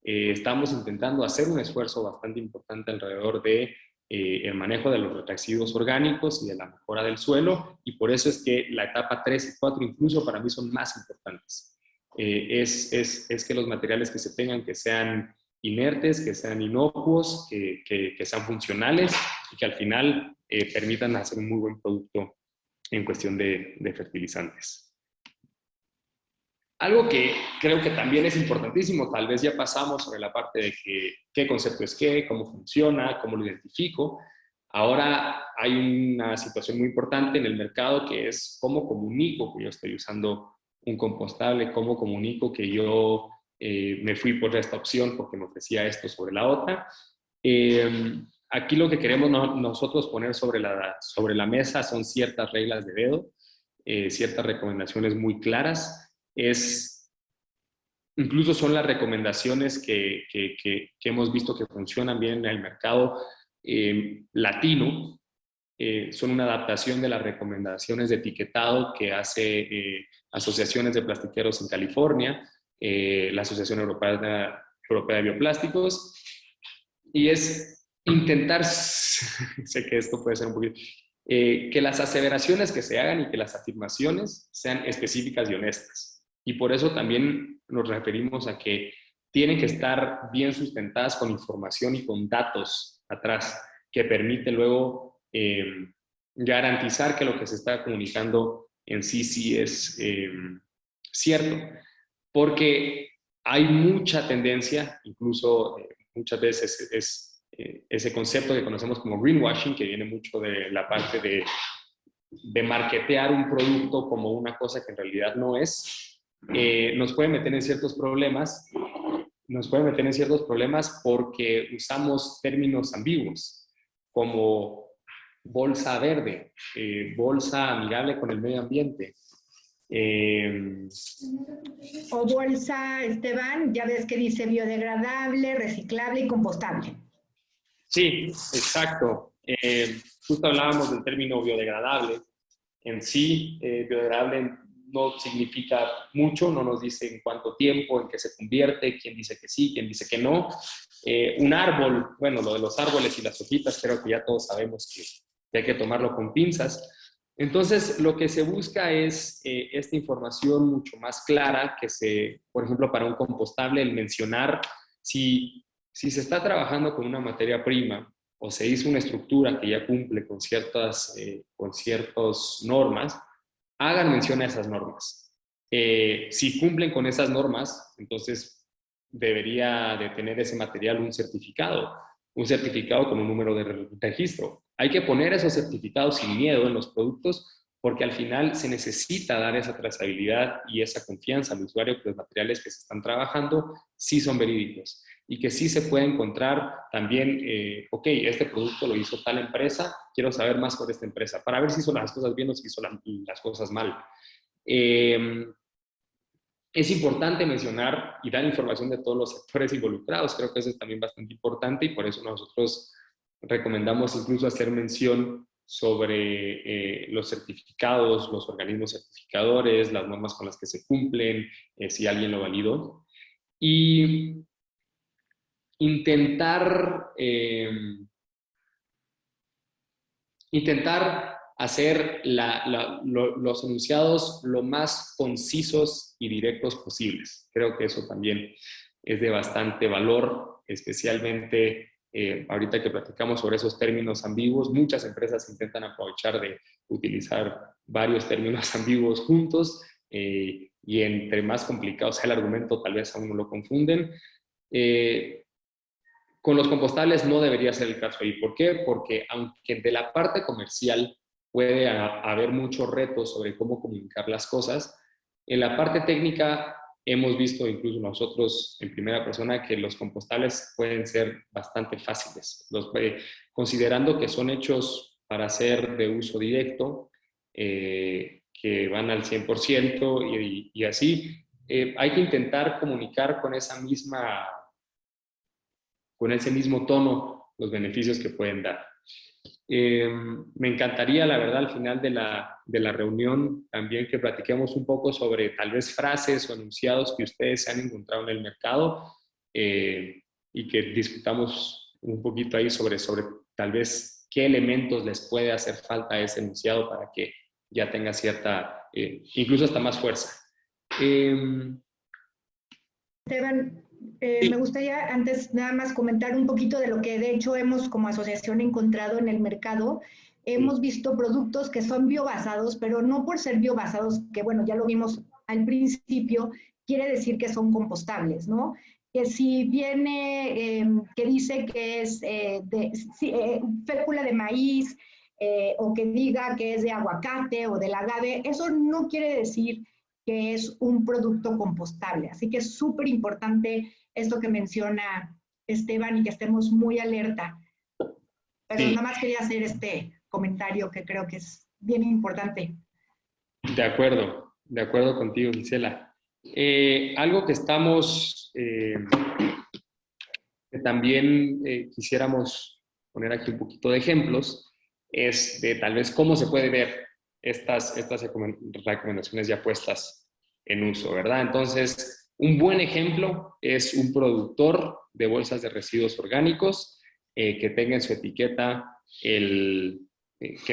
Estamos intentando hacer un esfuerzo bastante importante alrededor de el manejo de los residuos orgánicos y de la mejora del suelo, y por eso es que la etapa 3 y 4 incluso para mí son más importantes. Es que los materiales que se tengan que sean inertes, que sean inocuos, que sean funcionales y que al final permitan hacer un muy buen producto en cuestión de fertilizantes. Algo que creo que también es importantísimo, tal vez ya pasamos sobre la parte de qué concepto es qué, cómo funciona, cómo lo identifico. Ahora hay una situación muy importante en el mercado que es cómo comunico que yo estoy usando un compostable, cómo comunico que yo me fui por esta opción porque me ofrecía esto sobre la otra. Aquí lo que queremos nosotros poner sobre la mesa son ciertas reglas de dedo, ciertas recomendaciones muy claras. Incluso son las recomendaciones que hemos visto que funcionan bien en el mercado latino. Son una adaptación de las recomendaciones de etiquetado que hace asociaciones de plastiqueros en California, la Asociación Europea de Bioplásticos, y es intentar, sé que esto puede ser un poquito, que las aseveraciones que se hagan y que las afirmaciones sean específicas y honestas. Y por eso también nos referimos a que tienen que estar bien sustentadas con información y con datos atrás, que permite luego garantizar que lo que se está comunicando en sí es cierto. Porque hay mucha tendencia, incluso muchas veces es ese concepto que conocemos como greenwashing, que viene mucho de la parte de marketear un producto como una cosa que en realidad no es, nos puede meter en ciertos problemas. Nos puede meter en ciertos problemas porque usamos términos ambiguos, como bolsa verde, bolsa amigable con el medio ambiente. O bolsa, Esteban, ya ves que dice biodegradable, reciclable y compostable. Sí, exacto. Justo hablábamos del término biodegradable. En sí, biodegradable no significa mucho, no nos dice en cuánto tiempo, en qué se convierte, quién dice que sí, quién dice que no. Un árbol, bueno, lo de los árboles y las hojitas, creo que ya todos sabemos que hay que tomarlo con pinzas. Entonces, lo que se busca es esta información mucho más clara, por ejemplo, para un compostable, el mencionar si se está trabajando con una materia prima o se hizo una estructura que ya cumple con ciertas normas, hagan mención a esas normas. Si cumplen con esas normas, entonces debería de tener ese material un certificado con un número de registro. Hay que poner esos certificados sin miedo en los productos porque al final se necesita dar esa trazabilidad y esa confianza al usuario que los materiales que se están trabajando sí son verídicos y que sí se puede encontrar también, ok, este producto lo hizo tal empresa, quiero saber más sobre esta empresa para ver si hizo las cosas bien o si hizo las cosas mal. Es importante mencionar y dar información de todos los sectores involucrados. Creo que eso es también bastante importante y por eso nosotros recomendamos incluso hacer mención sobre los certificados, los organismos certificadores, las normas con las que se cumplen, si alguien lo validó. Y intentar hacer los enunciados lo más concisos y directos posibles. Creo que eso también es de bastante valor, especialmente ahorita que platicamos sobre esos términos ambiguos. Muchas empresas intentan aprovechar de utilizar varios términos ambiguos juntos y entre más complicado sea el argumento, tal vez a uno lo confunden. Con los compostables no debería ser el caso ahí. ¿Por qué? Porque aunque de la parte comercial puede haber muchos retos sobre cómo comunicar las cosas, en la parte técnica hemos visto incluso nosotros en primera persona que los compostables pueden ser bastante fáciles, considerando que son hechos para ser de uso directo, que van al 100% y así. Hay que intentar comunicar con ese mismo tono los beneficios que pueden dar. Me encantaría, la verdad, al final de la reunión también que platiquemos un poco sobre tal vez frases o enunciados que ustedes se han encontrado en el mercado, y que discutamos un poquito ahí sobre tal vez qué elementos les puede hacer falta a ese enunciado para que ya tenga cierta, incluso hasta más fuerza. Esteban, me gustaría antes nada más comentar un poquito de lo que de hecho hemos como asociación encontrado en el mercado. Hemos visto productos que son biobasados, pero no por ser biobasados, que bueno, ya lo vimos al principio, quiere decir que son compostables, ¿no? Que si viene, que dice que es fécula de maíz, o que diga que es de aguacate o del agave, eso no quiere decir que es un producto compostable. Así que es súper importante esto que menciona Esteban y que estemos muy alerta. Pero Sí, nada más quería hacer este comentario que creo que es bien importante. de acuerdo contigo, Gisela. Algo que estamos, que también quisiéramos poner aquí un poquito de ejemplos, es de tal vez cómo se puede ver estas recomendaciones ya puestas en uso, ¿verdad? Entonces, un buen ejemplo es un productor de bolsas de residuos orgánicos que tenga en su etiqueta que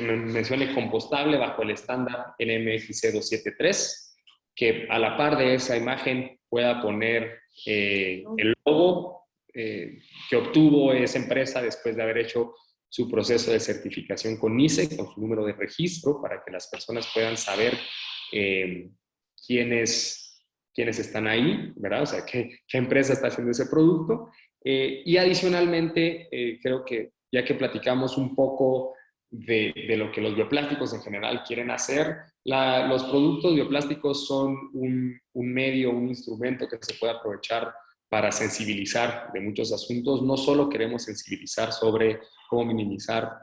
mencione compostable bajo el estándar NMFC 273, que a la par de esa imagen pueda poner el logo que obtuvo esa empresa después de haber hecho su proceso de certificación con NICE, con su número de registro, para que las personas puedan saber quiénes están ahí, ¿verdad? O sea, qué empresa está haciendo ese producto. Y adicionalmente, creo que ya que platicamos un poco de lo que los bioplásticos en general quieren hacer, los productos bioplásticos son un medio, un instrumento que se puede aprovechar para sensibilizar de muchos asuntos. No solo queremos sensibilizar sobre cómo minimizar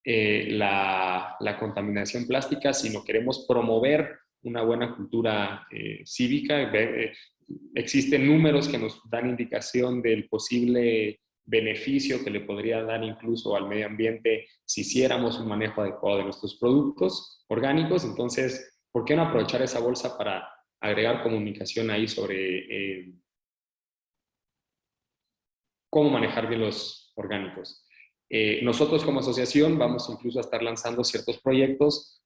la contaminación plástica, sino queremos promover una buena cultura cívica. Existen números que nos dan indicación del posible beneficio que le podría dar incluso al medio ambiente si hiciéramos un manejo adecuado de nuestros productos orgánicos. Entonces, ¿por qué no aprovechar esa bolsa para agregar comunicación ahí sobre cómo manejar bien los orgánicos? Nosotros como asociación vamos incluso a estar lanzando ciertos proyectos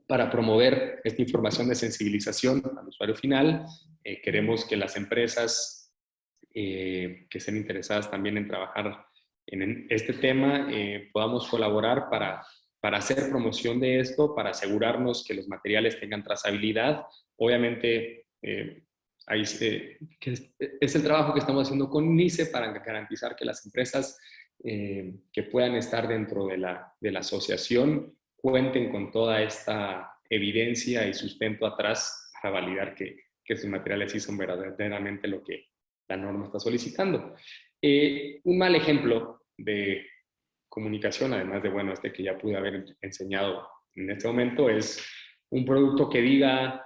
para promover esta información de sensibilización al usuario final. Queremos que las empresas que estén interesadas también en trabajar en este tema podamos colaborar para hacer promoción de esto, para asegurarnos que los materiales tengan trazabilidad. Obviamente, ahí que es el trabajo que estamos haciendo con NICE para garantizar que las empresas que puedan estar dentro de la asociación cuenten con toda esta evidencia y sustento atrás para validar que sus materiales sí son verdaderamente lo que la norma está solicitando. Un mal ejemplo de comunicación, además de, bueno, este que ya pude haber enseñado en este momento, es un producto que diga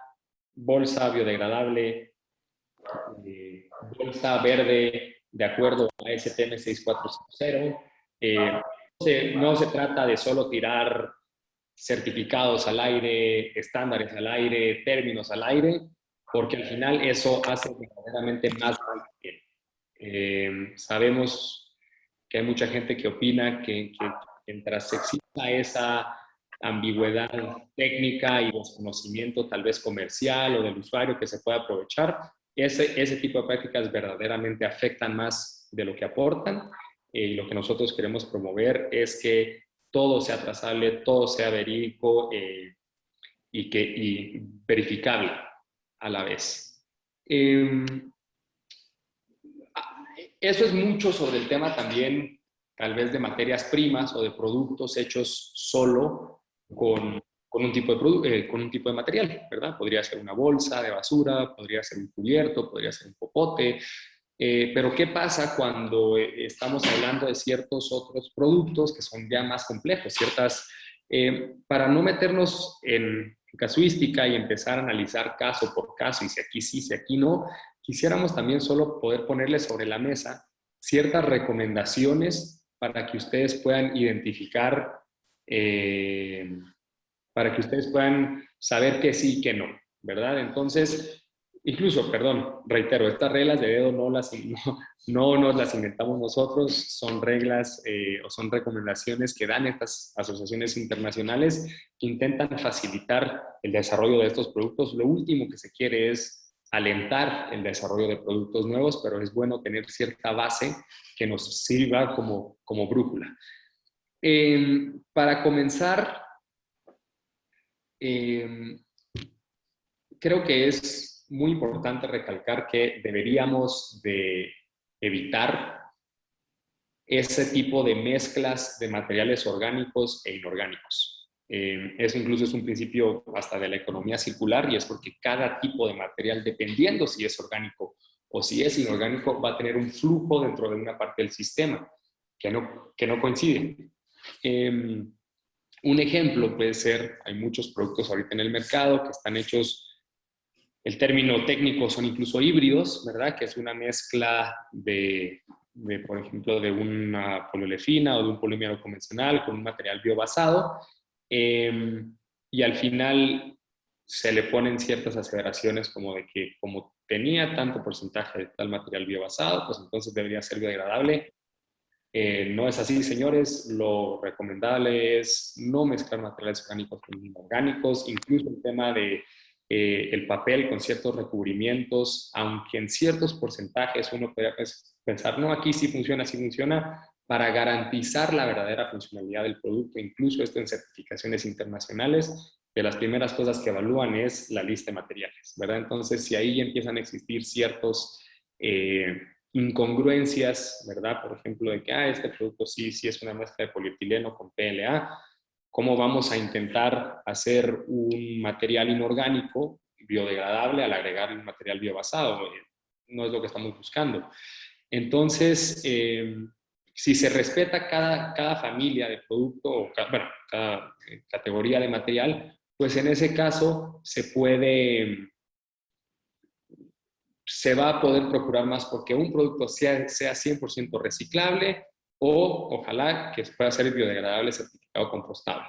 bolsa biodegradable, bolsa verde de acuerdo a STM 6450. No se trata de solo tirar certificados al aire, estándares al aire, términos al aire, porque al final eso hace verdaderamente más mal que bien. Sabemos que hay mucha gente que opina que mientras exista esa ambigüedad técnica y desconocimiento tal vez comercial o del usuario que se pueda aprovechar, ese tipo de prácticas verdaderamente afectan más de lo que aportan. Y lo que nosotros queremos promover es que todo sea trazable, todo sea verídico y verificable a la vez. Eso es mucho sobre el tema también, tal vez de materias primas o de productos hechos solo con con un tipo de material, ¿verdad? Podría ser una bolsa de basura, podría ser un cubierto, podría ser un popote. Pero ¿qué pasa cuando estamos hablando de ciertos otros productos que son ya más complejos? Para no meternos en casuística y empezar a analizar caso por caso, y si aquí sí, si aquí no, quisiéramos también solo poder ponerles sobre la mesa ciertas recomendaciones para que ustedes puedan identificar, para que ustedes puedan saber que sí y que no, ¿verdad? Entonces, incluso, perdón, reitero, estas reglas de dedo no nos las inventamos nosotros, son reglas o son recomendaciones que dan estas asociaciones internacionales que intentan facilitar el desarrollo de estos productos. Lo último que se quiere es alentar el desarrollo de productos nuevos, pero es bueno tener cierta base que nos sirva como brújula. Para comenzar, creo que es muy importante recalcar que deberíamos de evitar ese tipo de mezclas de materiales orgánicos e inorgánicos. Eso incluso es un principio hasta de la economía circular, y es porque cada tipo de material, dependiendo si es orgánico o si es inorgánico, va a tener un flujo dentro de una parte del sistema que no coincide. Un ejemplo puede ser, hay muchos productos ahorita en el mercado que están hechos, el término técnico son incluso híbridos, ¿verdad? Que es una mezcla por ejemplo, de una poliolefina o de un polímero convencional con un material biobasado, y al final se le ponen ciertas aseveraciones como de que como tenía tanto porcentaje de tal material biobasado, pues entonces debería ser biodegradable. No es así, señores. Lo recomendable es no mezclar materiales orgánicos con inorgánicos, incluso el tema de el papel con ciertos recubrimientos, aunque en ciertos porcentajes uno podría pensar, no, aquí sí funciona, para garantizar la verdadera funcionalidad del producto. Incluso esto en certificaciones internacionales, de las primeras cosas que evalúan es la lista de materiales, ¿verdad? Entonces, si ahí empiezan a existir ciertos incongruencias, ¿verdad? Por ejemplo, de que este producto sí es una mezcla de polietileno con PLA. ¿Cómo vamos a intentar hacer un material inorgánico biodegradable al agregar un material biobasado? No es lo que estamos buscando. Entonces, si se respeta cada familia de producto, o cada categoría de material, pues en ese caso se va a poder procurar más porque un producto sea 100% reciclable, o ojalá que pueda ser biodegradable, certificado compostable.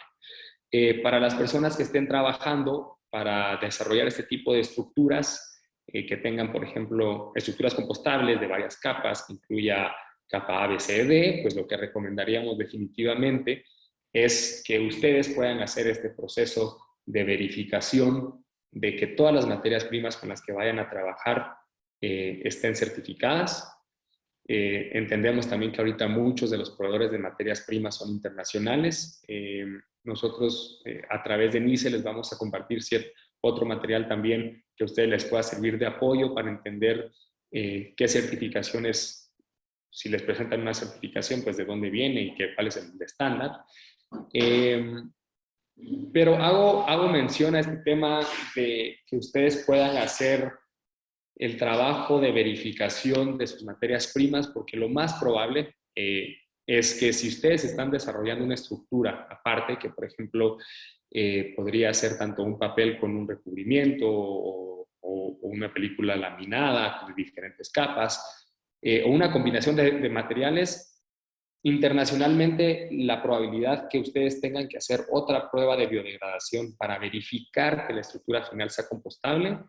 Para las personas que estén trabajando para desarrollar este tipo de estructuras, que tengan, por ejemplo, estructuras compostables de varias capas, que incluya capa A, B, C, D, pues lo que recomendaríamos definitivamente es que ustedes puedan hacer este proceso de verificación de que todas las materias primas con las que vayan a trabajar estén certificadas. Entendemos también que ahorita muchos de los proveedores de materias primas son internacionales. Nosotros a través de NICE les vamos a compartir otro material también que a ustedes les pueda servir de apoyo para entender qué certificaciones, si les presentan una certificación, pues de dónde viene y cuál es el estándar. Pero hago mención a este tema de que ustedes puedan hacer el trabajo de verificación de sus materias primas, porque lo más probable es que si ustedes están desarrollando una estructura aparte, que por ejemplo podría ser tanto un papel con un recubrimiento o una película laminada de diferentes capas, o una combinación de materiales, internacionalmente la probabilidad que ustedes tengan que hacer otra prueba de biodegradación para verificar que la estructura final sea compostable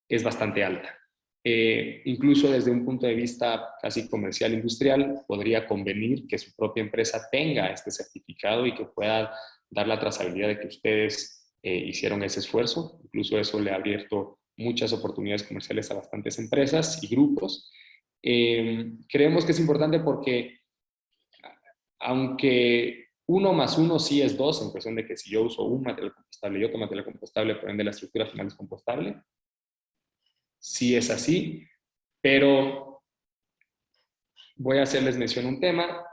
es bastante alta. Incluso desde un punto de vista casi comercial industrial, podría convenir que su propia empresa tenga este certificado y que pueda dar la trazabilidad de que ustedes hicieron ese esfuerzo. Incluso eso le ha abierto muchas oportunidades comerciales a bastantes empresas y grupos. Creemos que es importante porque aunque 1 más 1 sí es 2, en cuestión de que si yo uso un material compostable y otro material compostable, por ende la estructura final es compostable, sí es así, pero voy a hacerles mención a un tema,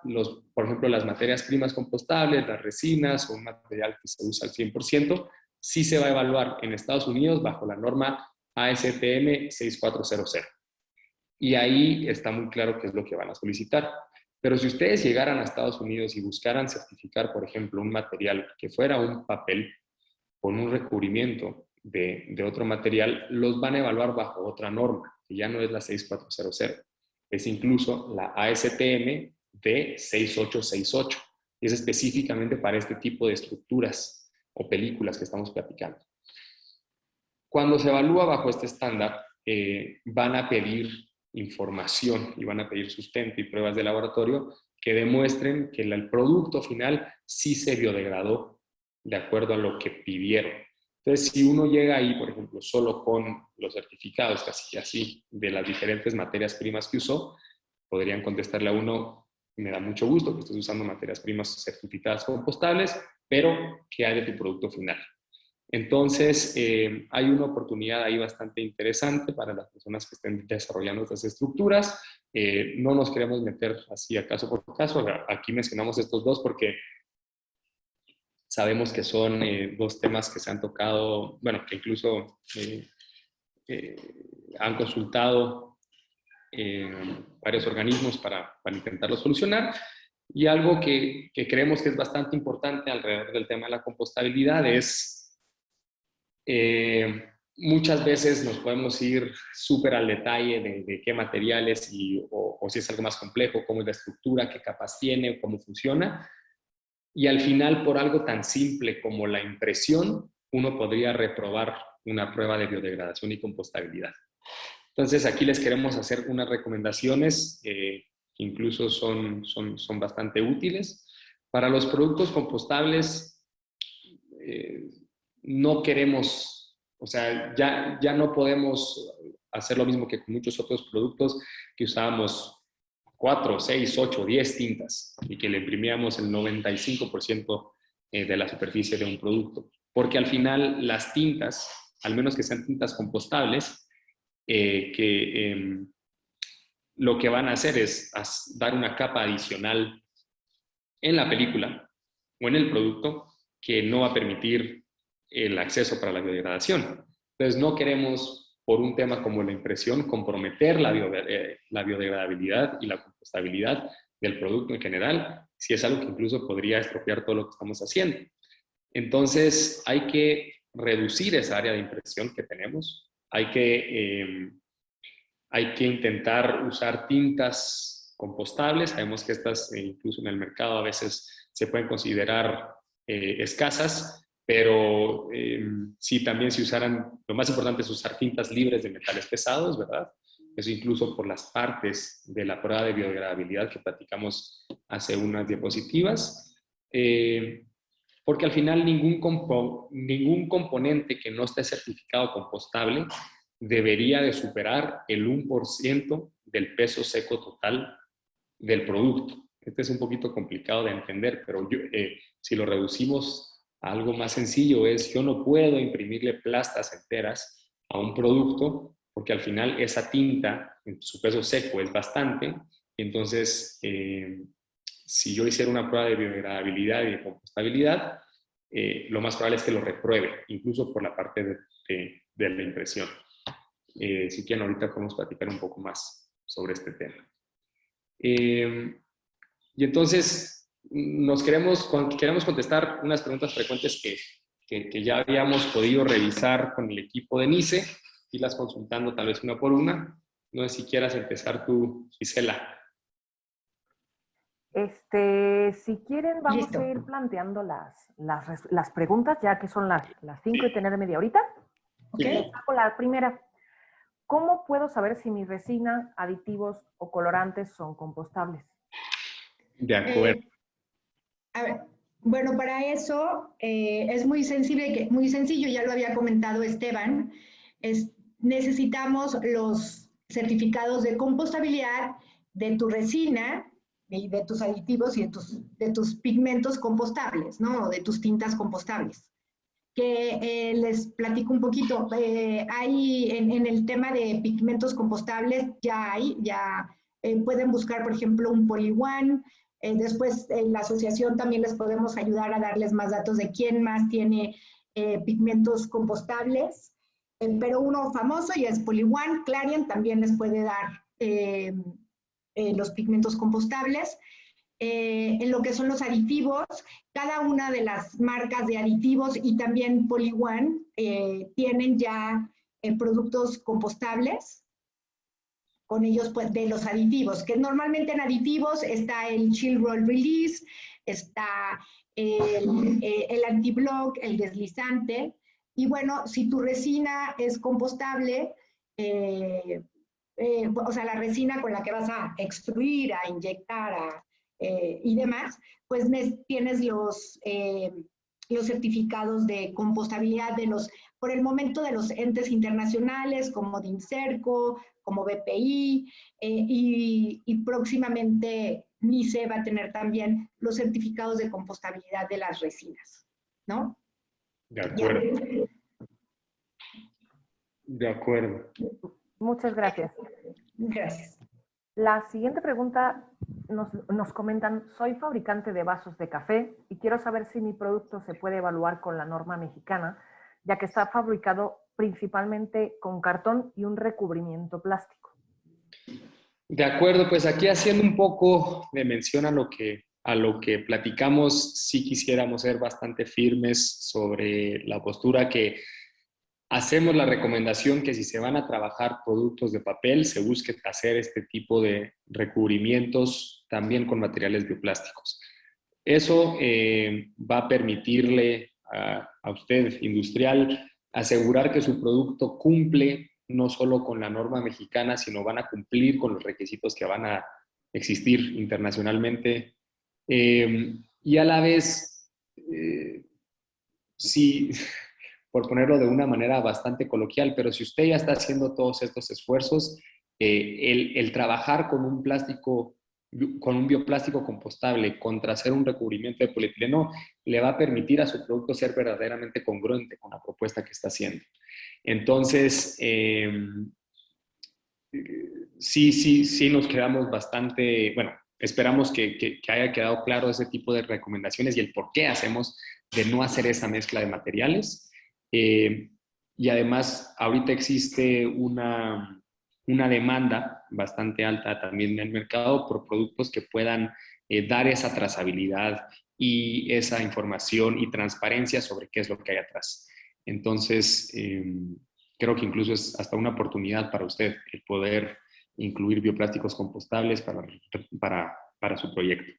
por ejemplo, las materias primas compostables, las resinas o un material que se usa al 100%, sí se va a evaluar en Estados Unidos bajo la norma ASTM 6400. Y ahí está muy claro qué es lo que van a solicitar. Pero si ustedes llegaran a Estados Unidos y buscaran certificar, por ejemplo, un material que fuera un papel con un recubrimiento de otro material, los van a evaluar bajo otra norma, que ya no es la 6400, es incluso la ASTM de 6868, y es específicamente para este tipo de estructuras o películas que estamos platicando. Cuando se evalúa bajo este estándar, van a pedir información y van a pedir sustento y pruebas de laboratorio que demuestren que el producto final sí se biodegradó de acuerdo a lo que pidieron. Entonces, si uno llega ahí, por ejemplo, solo con los certificados, casi así, de las diferentes materias primas que usó, podrían contestarle a uno: me da mucho gusto que estés usando materias primas certificadas compostables, pero ¿qué hay de tu producto final? Entonces, hay una oportunidad ahí bastante interesante para las personas que estén desarrollando estas estructuras. No nos queremos meter así a caso por caso. Aquí mencionamos estos dos porque sabemos que son dos temas que se han tocado, bueno, que incluso han consultado varios organismos para intentarlo solucionar. Y algo que creemos que es bastante importante alrededor del tema de la compostabilidad es muchas veces nos podemos ir súper al detalle de qué materiales o si es algo más complejo, cómo es la estructura, qué capas tiene, cómo funciona. Y al final, por algo tan simple como la impresión, uno podría reprobar una prueba de biodegradación y compostabilidad. Entonces, aquí les queremos hacer unas recomendaciones que incluso son bastante útiles. Para los productos compostables, no queremos, o sea, ya no podemos hacer lo mismo que con muchos otros productos que usábamos 4, 6, 8, 10 tintas y que le imprimíamos el 95% de la superficie de un producto. Porque al final las tintas, al menos que sean tintas compostables, lo que van a hacer es dar una capa adicional en la película o en el producto que no va a permitir el acceso para la biodegradación. Entonces no queremos, por un tema como la impresión, comprometer la biodegradabilidad y la compostabilidad del producto en general, si es algo que incluso podría estropear todo lo que estamos haciendo. Entonces hay que reducir esa área de impresión que tenemos, hay que intentar usar tintas compostables. Sabemos que estas, incluso en el mercado, a veces se pueden considerar escasas, pero sí, también si usaran, lo más importante es usar tintas libres de metales pesados, ¿verdad? Eso incluso por las partes de la prueba de biodegradabilidad que platicamos hace unas diapositivas. Porque al final ningún componente que no esté certificado compostable debería de superar el 1% del peso seco total del producto. Este es un poquito complicado de entender, pero si lo reducimos a algo más sencillo es: yo no puedo imprimirle plastas enteras a un producto porque al final esa tinta, en su peso seco es bastante, y entonces si yo hiciera una prueba de biodegradabilidad y de compostabilidad, lo más probable es que lo repruebe, incluso por la parte de la impresión. Si quieren, ahorita podemos platicar un poco más sobre este tema. Y entonces, queremos contestar unas preguntas frecuentes que ya habíamos podido revisar con el equipo de NICE, y las consultando tal vez una por una. No sé si quieras empezar tú, Gisela. Si quieren, vamos Listo. a ir planteando las preguntas, ya que son las 5 y tener media horita. Ok. Hago la primera. ¿Cómo puedo saber si mi resina, aditivos o colorantes son compostables? De acuerdo. A ver, bueno, para eso es muy sencillo, ya lo había comentado Esteban. Necesitamos los certificados de compostabilidad de tu resina y de tus aditivos y de tus pigmentos compostables, ¿no? O de tus tintas compostables. Que les platico un poquito. Hay en el tema de pigmentos compostables, ya pueden buscar, por ejemplo, un PolyOne. Después, en la asociación también les podemos ayudar a darles más datos de quién más tiene pigmentos compostables, pero uno famoso y es PolyOne. Clariant también les puede dar los pigmentos compostables. En lo que son los aditivos, cada una de las marcas de aditivos y también PolyOne tienen ya productos compostables con ellos, pues, de los aditivos, que normalmente en aditivos está el Chill Roll Release, está el antiblock, el deslizante, y bueno, si tu resina es compostable, o sea, la resina con la que vas a extruir, a inyectar, y demás, pues tienes los certificados de compostabilidad por el momento, de los entes internacionales como DINSERCO, como BPI, y próximamente NICE va a tener también los certificados de compostabilidad de las resinas, ¿no? De acuerdo. De acuerdo. Muchas gracias. Gracias. La siguiente pregunta nos comentan: soy fabricante de vasos de café y quiero saber si mi producto se puede evaluar con la norma mexicana, ya que está fabricado principalmente con cartón y un recubrimiento plástico. De acuerdo, pues aquí haciendo un poco de mención a lo que platicamos, sí quisiéramos ser bastante firmes sobre la postura que hacemos la recomendación que si se van a trabajar productos de papel, se busque hacer este tipo de recubrimientos también con materiales bioplásticos. Eso va a permitirle a usted, industrial, asegurar que su producto cumple no solo con la norma mexicana, sino van a cumplir con los requisitos que van a existir internacionalmente. Y a la vez, sí, por ponerlo de una manera bastante coloquial, pero si usted ya está haciendo todos estos esfuerzos, el trabajar con un plástico, con un bioplástico compostable contra hacer un recubrimiento de polietileno, le va a permitir a su producto ser verdaderamente congruente con la propuesta que está haciendo. Entonces, sí nos quedamos bastante, bueno, esperamos que haya quedado claro ese tipo de recomendaciones y el por qué hacemos de no hacer esa mezcla de materiales. Y además, ahorita existe una demanda bastante alta también en el mercado por productos que puedan dar esa trazabilidad y esa información y transparencia sobre qué es lo que hay atrás. Entonces, creo que incluso es hasta una oportunidad para usted el poder incluir bioplásticos compostables para su proyecto.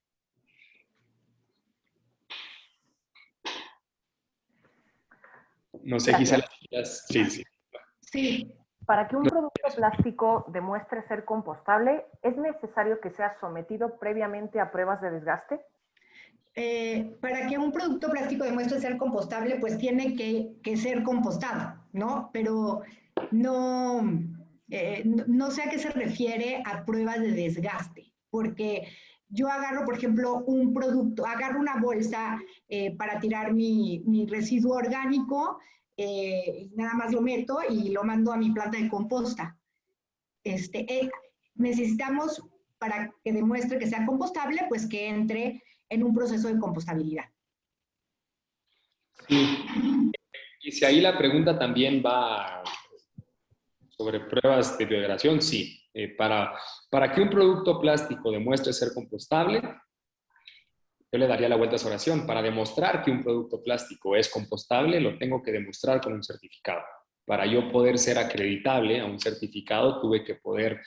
No sé, Gisela. Sí. Sí. Para que un producto plástico demuestre ser compostable, ¿es necesario que sea sometido previamente a pruebas de desgaste? Para que un producto plástico demuestre ser compostable, pues tiene que ser compostado, ¿no? Pero no sé a qué se refiere a pruebas de desgaste, porque yo agarro, por ejemplo, un producto, agarro una bolsa para tirar mi residuo orgánico, nada más lo meto y lo mando a mi planta de composta. Necesitamos, para que demuestre que sea compostable, pues que entre en un proceso de compostabilidad. Sí. Y si ahí la pregunta también va sobre pruebas de biodegradación, sí. Para que un producto plástico demuestre ser compostable, yo le daría la vuelta a esa oración. Para demostrar que un producto plástico es compostable, lo tengo que demostrar con un certificado. Para yo poder ser acreditable a un certificado, tuve que poder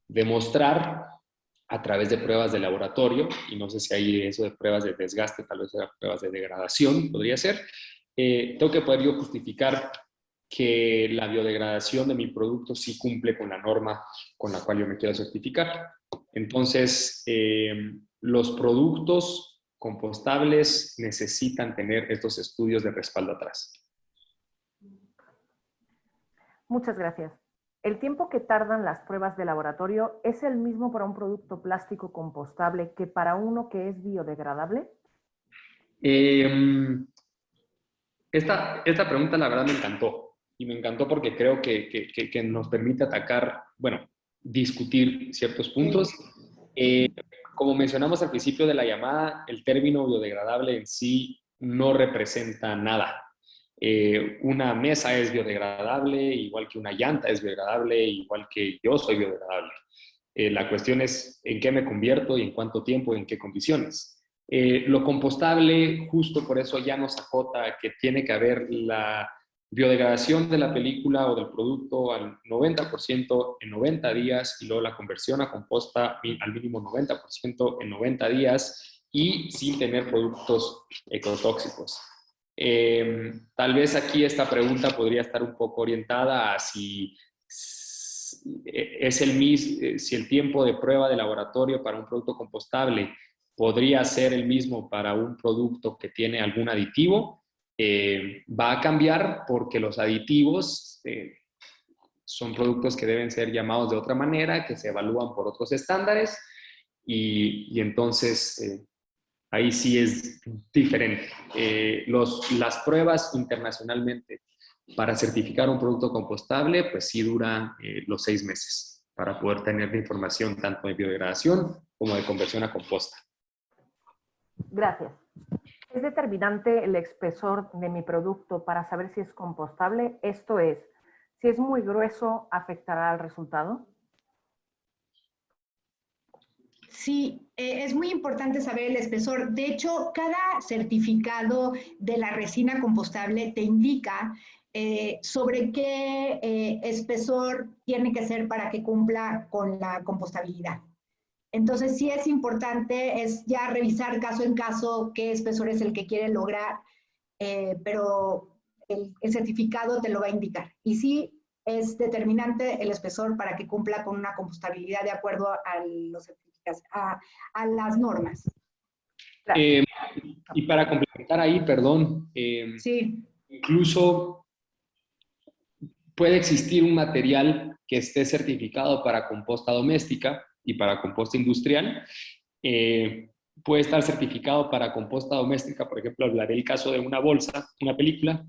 demostrar a través de pruebas de laboratorio, y no sé si hay eso de pruebas de desgaste, tal vez de pruebas de degradación, podría ser. Tengo que poder yo justificar que la biodegradación de mi producto sí cumple con la norma con la cual yo me quiero certificar. Entonces, los productos compostables necesitan tener estos estudios de respaldo atrás. Muchas gracias. ¿El tiempo que tardan las pruebas de laboratorio es el mismo para un producto plástico compostable que para uno que es biodegradable? Esta pregunta la verdad me encantó, y me encantó porque creo que nos permite atacar, bueno, discutir ciertos puntos. Como mencionamos al principio de la llamada, el término biodegradable en sí no representa nada. Una mesa es biodegradable, igual que una llanta es biodegradable, igual que yo soy biodegradable. La cuestión es en qué me convierto y en cuánto tiempo, en qué condiciones. Lo compostable, justo por eso ya nos acota que tiene que haber la biodegradación de la película o del producto al 90% en 90 días y luego la conversión a composta al mínimo 90% en 90 días y sin tener productos ecotóxicos. Tal vez aquí esta pregunta podría estar un poco orientada a si es el mismo, si el tiempo de prueba de laboratorio para un producto compostable podría ser el mismo para un producto que tiene algún aditivo. Va a cambiar porque los aditivos son productos que deben ser llamados de otra manera, que se evalúan por otros estándares y entonces ahí sí es diferente. Las pruebas internacionalmente para certificar un producto compostable, pues sí duran los 6 meses para poder tener la información tanto de biodegradación como de conversión a composta. Gracias. ¿Es determinante el espesor de mi producto para saber si es compostable? Esto es, si es muy grueso, ¿afectará al resultado? Sí, es muy importante saber el espesor. De hecho, cada certificado de la resina compostable te indica sobre qué espesor tiene que ser para que cumpla con la compostabilidad. Entonces, sí es importante, es ya revisar caso en caso qué espesor es el que quiere lograr, pero el certificado te lo va a indicar. Y sí es determinante el espesor para que cumpla con una compostabilidad de acuerdo a los certificados, a las normas. Y para complementar ahí, perdón, Sí. incluso puede existir un material que esté certificado para composta doméstica y para composta industrial. Puede estar certificado para composta doméstica, por ejemplo, hablaré el caso de una bolsa, una película,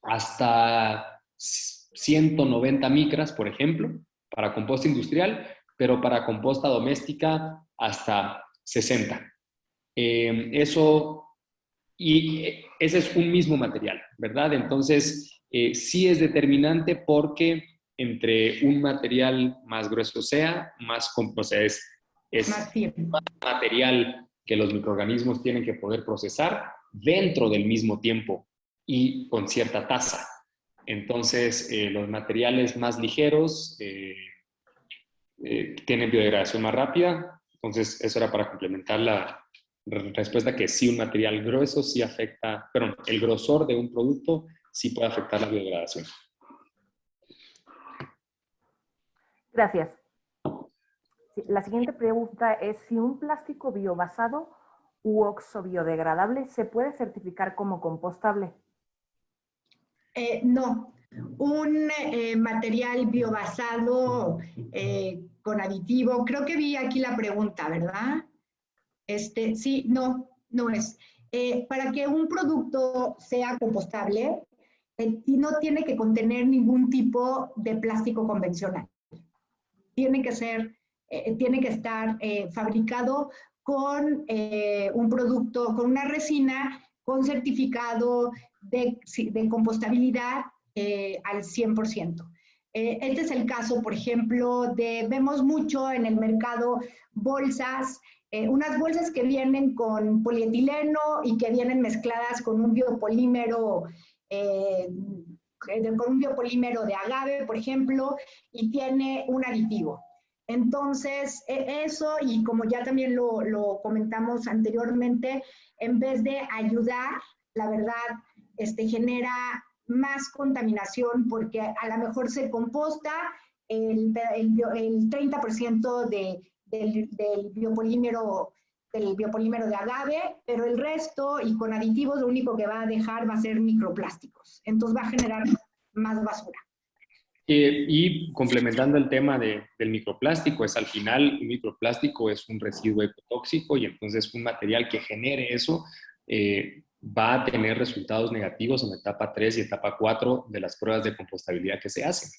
hasta 190 micras, por ejemplo, para composta industrial, pero para composta doméstica hasta 60. Ese es un mismo material, ¿verdad? Entonces, sí es determinante porque entre un material más grueso sea, o sea, es Más firme. material que los microorganismos tienen que poder procesar dentro del mismo tiempo y con cierta tasa. Entonces, los materiales más ligeros tienen biodegradación más rápida. Entonces, eso era para complementar la respuesta que sí, un material grueso sí afecta, perdón, el grosor de un producto sí puede afectar la biodegradación. Gracias. La siguiente pregunta es si un plástico biobasado u oxobiodegradable se puede certificar como compostable. No, un material biobasado con aditivo, creo que vi aquí la pregunta, ¿verdad? Sí, no, no es. Para que un producto sea compostable, no tiene que contener ningún tipo de plástico convencional. Tiene que estar fabricado con un producto, con una resina, con certificado de compostabilidad al 100%. Este es el caso, por ejemplo, vemos mucho en el mercado bolsas, unas bolsas que vienen con polietileno y que vienen mezcladas con un biopolímero de agave, por ejemplo, y tiene un aditivo. Entonces, eso, y como ya también lo comentamos anteriormente, en vez de ayudar, la verdad, genera más contaminación porque a lo mejor se composta el 30% del biopolímero de agave, pero el resto y con aditivos lo único que va a dejar va a ser microplásticos. Entonces va a generar más basura. Y complementando el tema del microplástico, es al final un microplástico es un residuo ecotóxico y entonces un material que genere eso va a tener resultados negativos en etapa 3 y etapa 4 de las pruebas de compostabilidad que se hacen.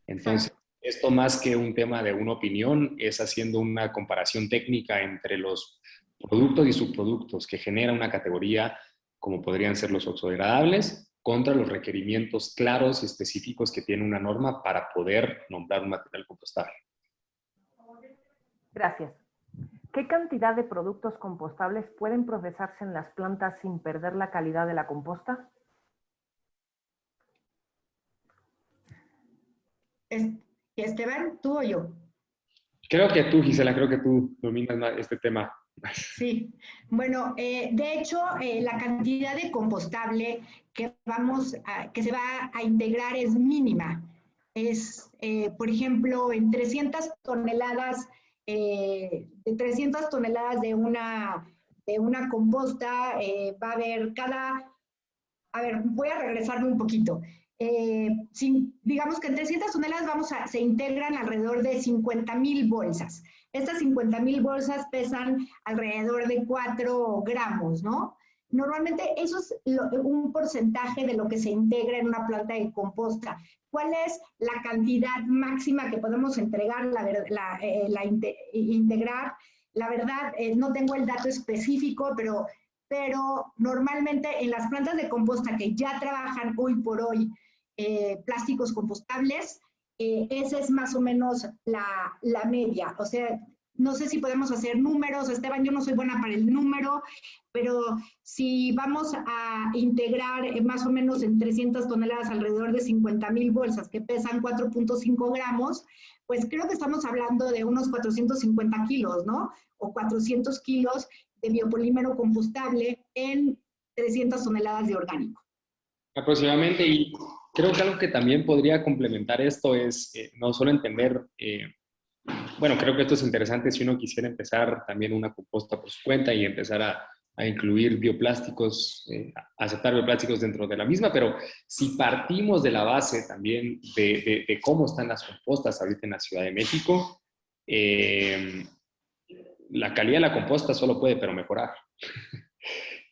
Entonces, esto más que un tema de una opinión, es haciendo una comparación técnica entre los productos y subproductos que genera una categoría como podrían ser los oxodegradables contra los requerimientos claros y específicos que tiene una norma para poder nombrar un material compostable. Gracias. ¿Qué cantidad de productos compostables pueden procesarse en las plantas sin perder la calidad de la composta? Esteban, ¿tú o yo? Creo que tú, Gisela, creo que tú dominas más este tema. Sí, bueno, de hecho, la cantidad de compostable que se va a integrar es mínima. Es, por ejemplo, en 300 toneladas, de 300 toneladas de una composta, va a haber a ver, voy a regresarme un poquito. Digamos que en 300 toneladas se integran alrededor de 50,000 bolsas. Estas 50,000 bolsas pesan alrededor de 4 gramos, ¿no? Normalmente eso es un porcentaje de lo que se integra en una planta de composta. ¿Cuál es la cantidad máxima que podemos integrar? La verdad, no tengo el dato específico, pero normalmente en las plantas de composta que ya trabajan hoy por hoy plásticos compostables, esa es más o menos la media. O sea, no sé si podemos hacer números, Esteban, yo no soy buena para el número, pero si vamos a integrar más o menos en 300 toneladas alrededor de 50,000 bolsas que pesan 4.5 gramos, pues creo que estamos hablando de unos 450 kilos, ¿no? O 400 kilos de biopolímero compostable en 300 toneladas de orgánico. Aproximadamente, y creo que algo que también podría complementar esto es no solo entender, bueno, creo que esto es interesante si uno quisiera empezar también una composta por su cuenta y empezar a incluir bioplásticos, aceptar bioplásticos dentro de la misma, pero si partimos de la base también de cómo están las compostas ahorita en la Ciudad de México, la calidad de la composta solo puede, pero mejorar.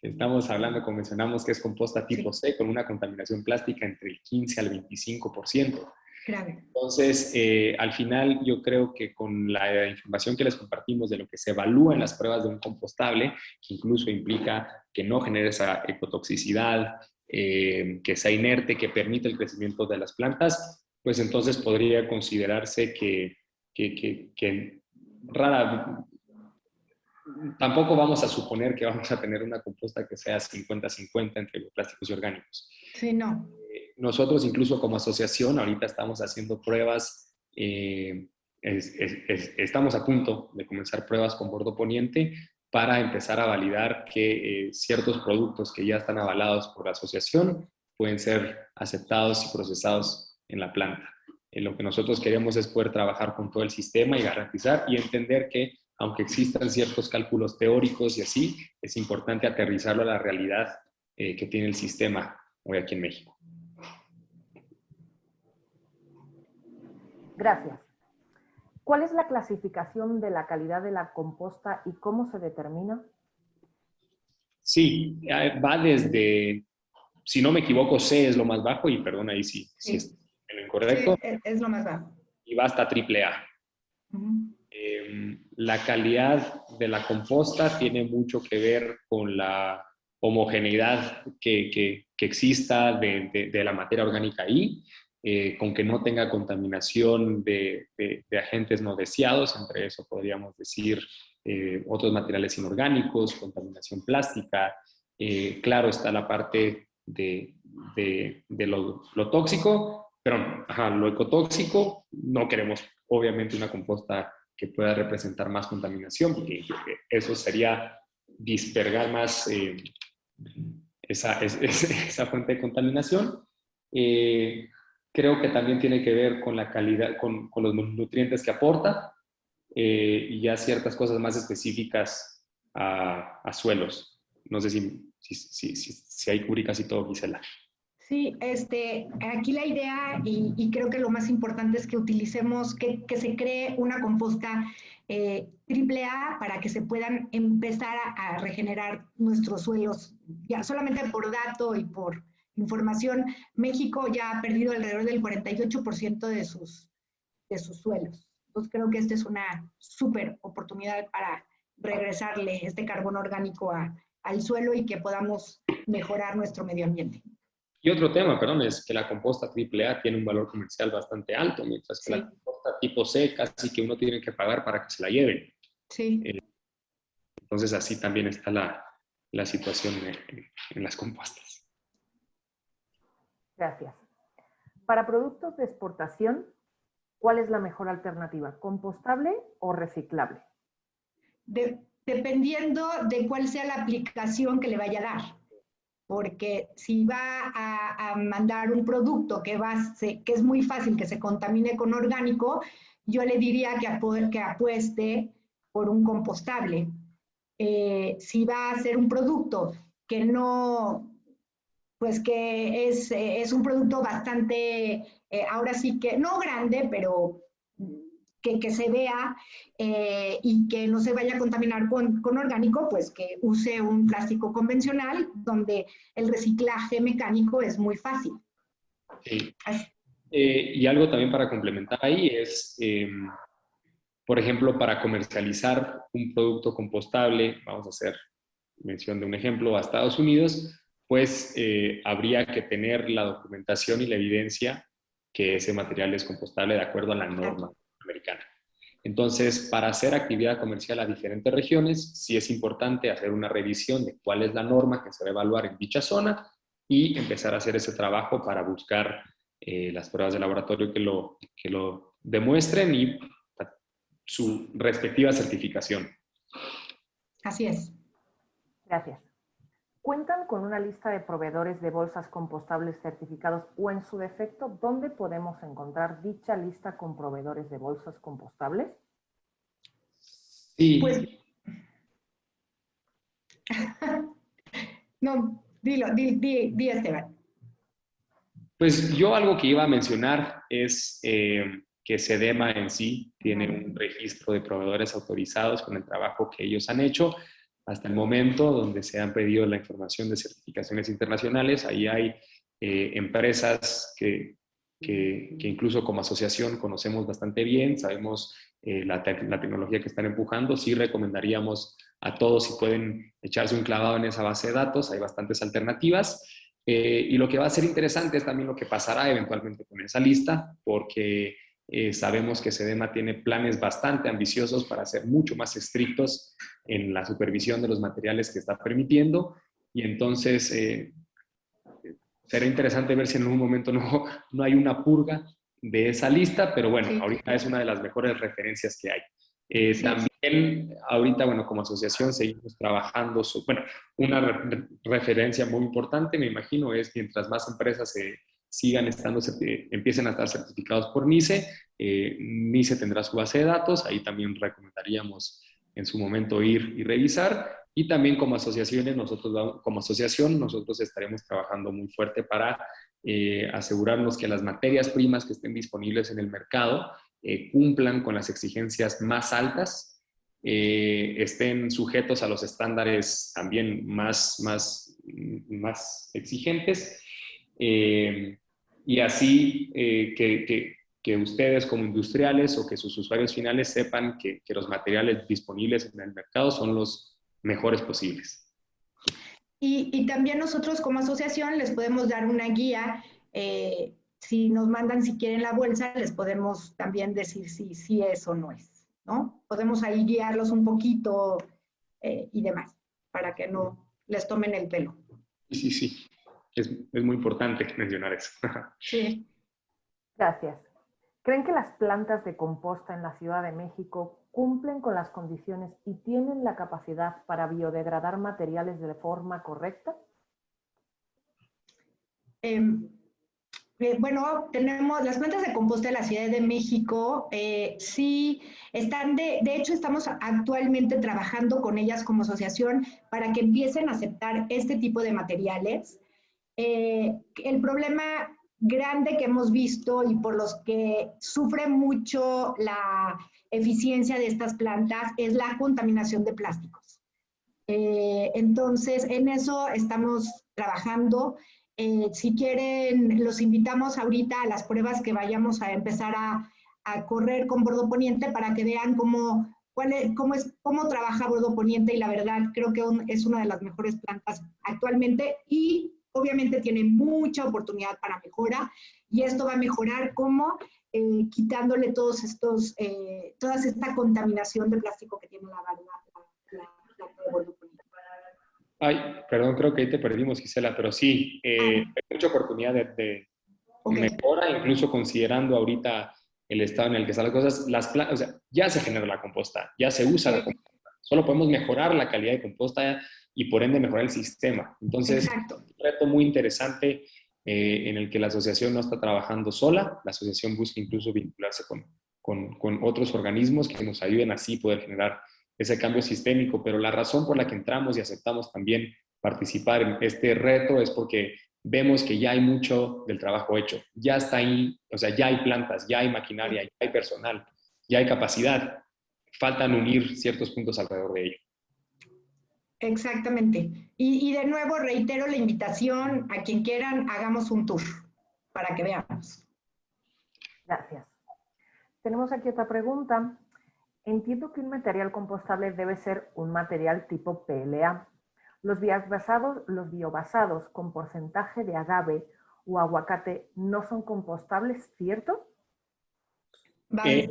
Estamos hablando, como mencionamos, que es composta tipo C con una contaminación plástica entre el 15 al 25%. Grave. Entonces, al final yo creo que con la información que les compartimos de lo que se evalúa en las pruebas de un compostable, que incluso implica que no genere esa ecotoxicidad, que sea inerte, que permite el crecimiento de las plantas, pues entonces podría considerarse que tampoco vamos a suponer que vamos a tener una composta que sea 50-50 entre bioplásticos y orgánicos. Sí, no. Nosotros incluso como asociación ahorita estamos haciendo pruebas, estamos a punto de comenzar pruebas con Bordo Poniente para empezar a validar que ciertos productos que ya están avalados por la asociación pueden ser aceptados y procesados en la planta. Lo que nosotros queremos es poder trabajar con todo el sistema y garantizar y entender que aunque existan ciertos cálculos teóricos y así, es importante aterrizarlo a la realidad que tiene el sistema hoy aquí en México. Gracias. ¿Cuál es la clasificación de la calidad de la composta y cómo se determina? Sí, va desde, si no me equivoco, C es lo más bajo y perdón ahí si es en lo incorrecto. Sí, es lo más bajo. Y va hasta AAA. La calidad de la composta tiene mucho que ver con la homogeneidad que exista de la materia orgánica ahí, con que no tenga contaminación de agentes no deseados, entre eso podríamos decir otros materiales inorgánicos, contaminación plástica. Claro, está la parte de lo tóxico, pero lo ecotóxico, no queremos obviamente una composta que pueda representar más contaminación, porque eso sería dispergar más esa fuente de contaminación. Creo que también tiene que ver con la calidad, con los nutrientes que aporta y ya ciertas cosas más específicas a suelos. No sé si hay cubrí casi todo, Gisela. Sí, aquí la idea y creo que lo más importante es que utilicemos, que se cree una composta AAA para que se puedan empezar a regenerar nuestros suelos. Ya solamente por dato y por información, México ya ha perdido alrededor del 48% de sus suelos. Entonces creo que esta es una súper oportunidad para regresarle este carbono orgánico al suelo y que podamos mejorar nuestro medio ambiente. Y otro tema, perdón, es que la composta AAA tiene un valor comercial bastante alto, mientras que Sí. la composta tipo C casi que uno tiene que pagar para que se la lleven. Sí. Entonces así también está la situación en las compostas. Gracias. Para productos de exportación, ¿cuál es la mejor alternativa? ¿Compostable o reciclable? Dependiendo de cuál sea la aplicación que le vaya a dar. Porque si va a mandar un producto que es muy fácil que se contamine con orgánico, yo le diría que apueste por un compostable. Si va a ser un producto que no, pues que es un producto bastante, ahora sí que, no grande, pero que se vea y que no se vaya a contaminar con orgánico, pues que use un plástico convencional donde el reciclaje mecánico es muy fácil. Sí. Y algo también para complementar ahí es, por ejemplo, para comercializar un producto compostable, vamos a hacer mención de un ejemplo, a Estados Unidos, pues habría que tener la documentación y la evidencia que ese material es compostable de acuerdo a la norma americana. Entonces, para hacer actividad comercial a diferentes regiones, sí es importante hacer una revisión de cuál es la norma que se va a evaluar en dicha zona y empezar a hacer ese trabajo para buscar las pruebas de laboratorio que lo demuestren y su respectiva certificación. Así es. Gracias. ¿Cuentan con una lista de proveedores de bolsas compostables certificados o, en su defecto, dónde podemos encontrar dicha lista con proveedores de bolsas compostables? Sí. Pues, no, di Esteban. Pues yo algo que iba a mencionar es que SEDEMA en sí tiene un registro de proveedores autorizados con el trabajo que ellos han hecho hasta el momento, donde se han pedido la información de certificaciones internacionales. Ahí hay empresas que incluso como asociación conocemos bastante bien, sabemos la tecnología que están empujando. Sí recomendaríamos a todos si pueden echarse un clavado en esa base de datos, hay bastantes alternativas. Y lo que va a ser interesante es también lo que pasará eventualmente con esa lista, porque sabemos que SEDEMA tiene planes bastante ambiciosos para ser mucho más estrictos en la supervisión de los materiales que está permitiendo, y entonces será interesante ver si en algún momento no hay una purga de esa lista, pero bueno, sí, ahorita es una de las mejores referencias que hay. Sí. También ahorita, bueno, como asociación seguimos trabajando, bueno, una referencia muy importante, me imagino, es mientras más empresas sigan empiecen a estar certificados por NICE, NICE tendrá su base de datos, ahí también recomendaríamos en su momento ir y revisar. Y también como asociaciones, como asociación, nosotros estaremos trabajando muy fuerte para asegurarnos que las materias primas que estén disponibles en el mercado cumplan con las exigencias más altas, estén sujetos a los estándares también más exigentes, y así que ustedes como industriales o que sus usuarios finales sepan que los materiales disponibles en el mercado son los mejores posibles. Y también nosotros como asociación les podemos dar una guía. Si nos mandan, si quieren la bolsa, les podemos también decir si es o no es, ¿no? Podemos ahí guiarlos un poquito y demás, para que no les tomen el pelo. Sí. Es muy importante mencionar eso. Sí. Gracias. ¿Creen que las plantas de composta en la Ciudad de México cumplen con las condiciones y tienen la capacidad para biodegradar materiales de forma correcta? Bueno, tenemos las plantas de composta de la Ciudad de México, sí están, de hecho estamos actualmente trabajando con ellas como asociación para que empiecen a aceptar este tipo de materiales. El problema grande que hemos visto y por los que sufre mucho la eficiencia de estas plantas es la contaminación de plásticos. Entonces, en eso estamos trabajando. Si quieren, los invitamos ahorita a las pruebas que vayamos a empezar a correr con Bordo Poniente para que vean cómo trabaja Bordo Poniente, y la verdad creo que es una de las mejores plantas actualmente, y obviamente tiene mucha oportunidad para mejora y esto va a mejorar como quitándole toda esta contaminación de plástico que tiene la planta de bordo. Ay, perdón, creo que ahí te perdimos, Gisela, pero sí, hay mucha oportunidad de mejora, incluso considerando ahorita el estado en el que están las cosas. O sea, ya se genera la composta, ya se usa la composta. Solo podemos mejorar la calidad de composta y por ende mejorar el sistema. Entonces, exacto, un reto muy interesante en el que la asociación no está trabajando sola. La asociación busca incluso vincularse con otros organismos que nos ayuden así poder generar ese cambio sistémico, pero la razón por la que entramos y aceptamos también participar en este reto es porque vemos que ya hay mucho del trabajo hecho, ya está ahí, o sea, ya hay plantas, ya hay maquinaria, ya hay personal, ya hay capacidad, faltan unir ciertos puntos alrededor de ello. Exactamente. Y de nuevo reitero la invitación a quien quieran, hagamos un tour para que veamos. Gracias. Tenemos aquí otra pregunta. Entiendo que un material compostable debe ser un material tipo PLA. Los biobasados con porcentaje de agave o aguacate no son compostables, ¿cierto? Vale.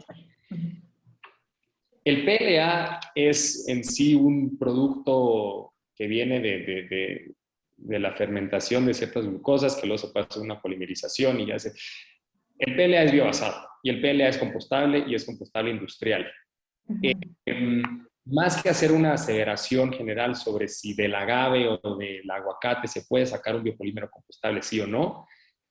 El PLA es en sí un producto que viene de la fermentación de ciertas glucosas que luego se puede hacer una polimerización y ya se... El PLA es biobasado y el PLA es compostable y es compostable industrial. Más que hacer una aseveración general sobre si del agave o del aguacate se puede sacar un biopolímero compostable, sí o no,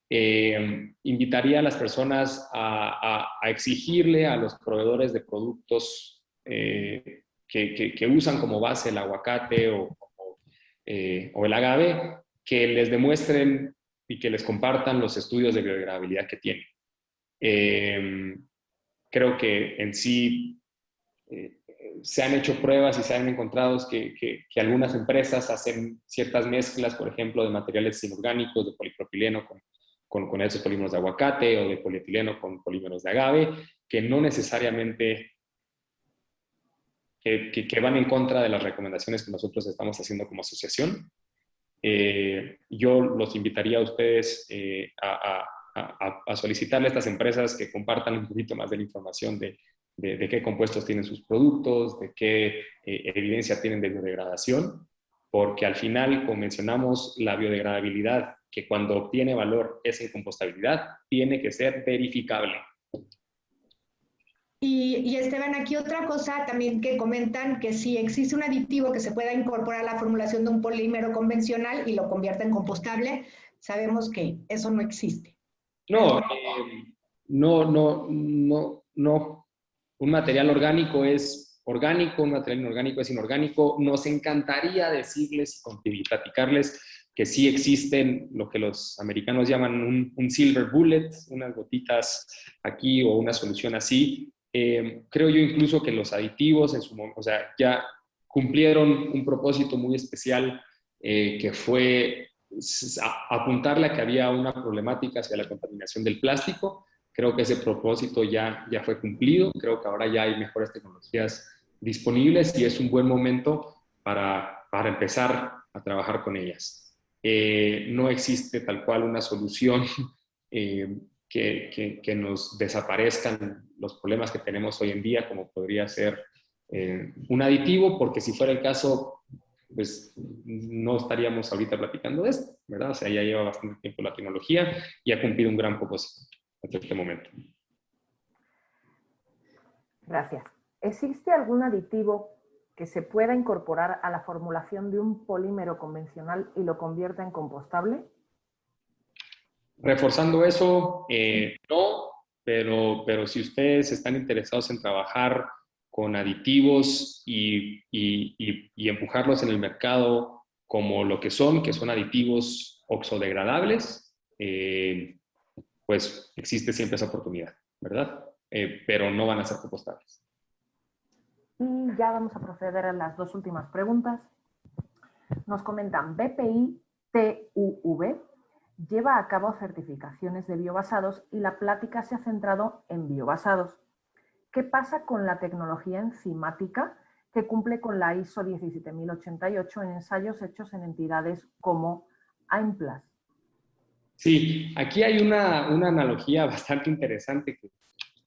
invitaría a las personas a exigirle a los proveedores de productos que usan como base el aguacate o el agave, que les demuestren y que les compartan los estudios de biodegradabilidad que tienen. Creo que en sí se han hecho pruebas y se han encontrado que algunas empresas hacen ciertas mezclas, por ejemplo, de materiales inorgánicos, de polipropileno con esos polímeros de aguacate o de polietileno con polímeros de agave, que no necesariamente que van en contra de las recomendaciones que nosotros estamos haciendo como asociación. Yo los invitaría a ustedes a solicitarle a estas empresas que compartan un poquito más de la información de qué compuestos tienen sus productos, de qué evidencia tienen de biodegradación, porque al final, como mencionamos, la biodegradabilidad, que cuando obtiene valor es en compostabilidad, tiene que ser verificable. Y Esteban, aquí otra cosa también que comentan, que si existe un aditivo que se pueda incorporar a la formulación de un polímero convencional y lo convierta en compostable, sabemos que eso no existe. No, no. Un material orgánico es orgánico, un material inorgánico es inorgánico. Nos encantaría decirles y platicarles que sí existen lo que los americanos llaman un silver bullet, unas gotitas aquí o una solución así. Creo yo incluso que los aditivos en su momento, o sea, ya cumplieron un propósito muy especial que fue apuntarle a que había una problemática hacia la contaminación del plástico. Creo que ese propósito ya fue cumplido. Creo que ahora ya hay mejores tecnologías disponibles y es un buen momento para empezar a trabajar con ellas. No existe tal cual una solución que nos desaparezcan los problemas que tenemos hoy en día, como podría ser un aditivo, porque si fuera el caso, pues no estaríamos ahorita platicando de esto, ¿verdad? O sea, ya lleva bastante tiempo la tecnología y ha cumplido un gran propósito hasta este momento. Gracias. ¿Existe algún aditivo que se pueda incorporar a la formulación de un polímero convencional y lo convierta en compostable? Reforzando eso, no, pero si ustedes están interesados en trabajar con aditivos y empujarlos en el mercado como lo que son aditivos oxodegradables, pues existe siempre esa oportunidad, ¿verdad? Pero no van a ser compostables. Y ya vamos a proceder a las dos últimas preguntas. Nos comentan, BPI TUV lleva a cabo certificaciones de biobasados y la plática se ha centrado en biobasados. ¿Qué pasa con la tecnología enzimática que cumple con la ISO 17088 en ensayos hechos en entidades como Aimplas. Sí, aquí hay una analogía bastante interesante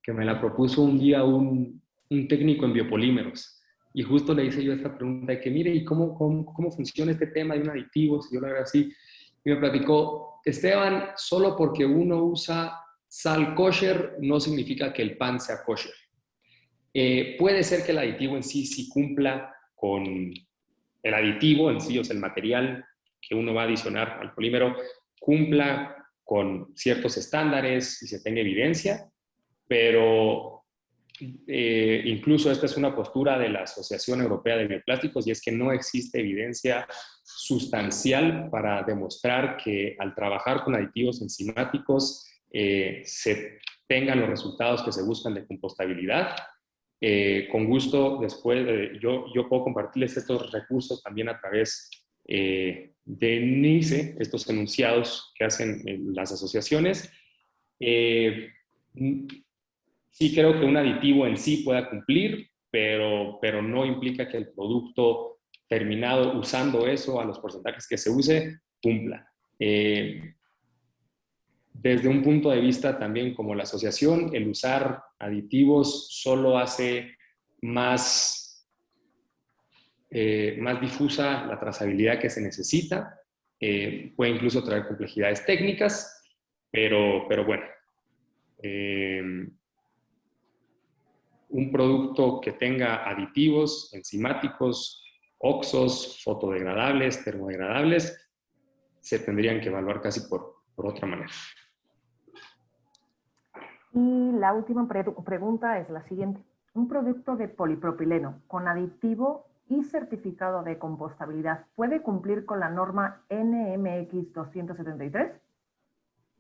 que me la propuso un día un técnico en biopolímeros. Y justo le hice yo esta pregunta de que, mire, ¿y cómo funciona este tema de un aditivo? Si yo lo hago así. Y me platicó, Esteban, solo porque uno usa sal kosher no significa que el pan sea kosher. Puede ser que el aditivo en sí cumpla con el aditivo en sí, o sea, el material que uno va a adicionar al polímero, cumpla con ciertos estándares y se tenga evidencia, pero incluso esta es una postura de la Asociación Europea de Bioplásticos y es que no existe evidencia sustancial para demostrar que al trabajar con aditivos enzimáticos se tengan los resultados que se buscan de compostabilidad. Con gusto, después yo puedo compartirles estos recursos también a través de NICE, estos enunciados que hacen las asociaciones. Sí creo que un aditivo en sí pueda cumplir, pero no implica que el producto terminado usando eso a los porcentajes que se use, cumpla. Desde un punto de vista también como la asociación, el usar aditivos solo hace más difusa la trazabilidad que se necesita, puede incluso traer complejidades técnicas, pero bueno, un producto que tenga aditivos, enzimáticos, oxos, fotodegradables, termodegradables, se tendrían que evaluar casi por otra manera. Y la última pregunta es la siguiente. ¿Un producto de polipropileno con aditivo y certificado de compostabilidad puede cumplir con la norma NMX 273?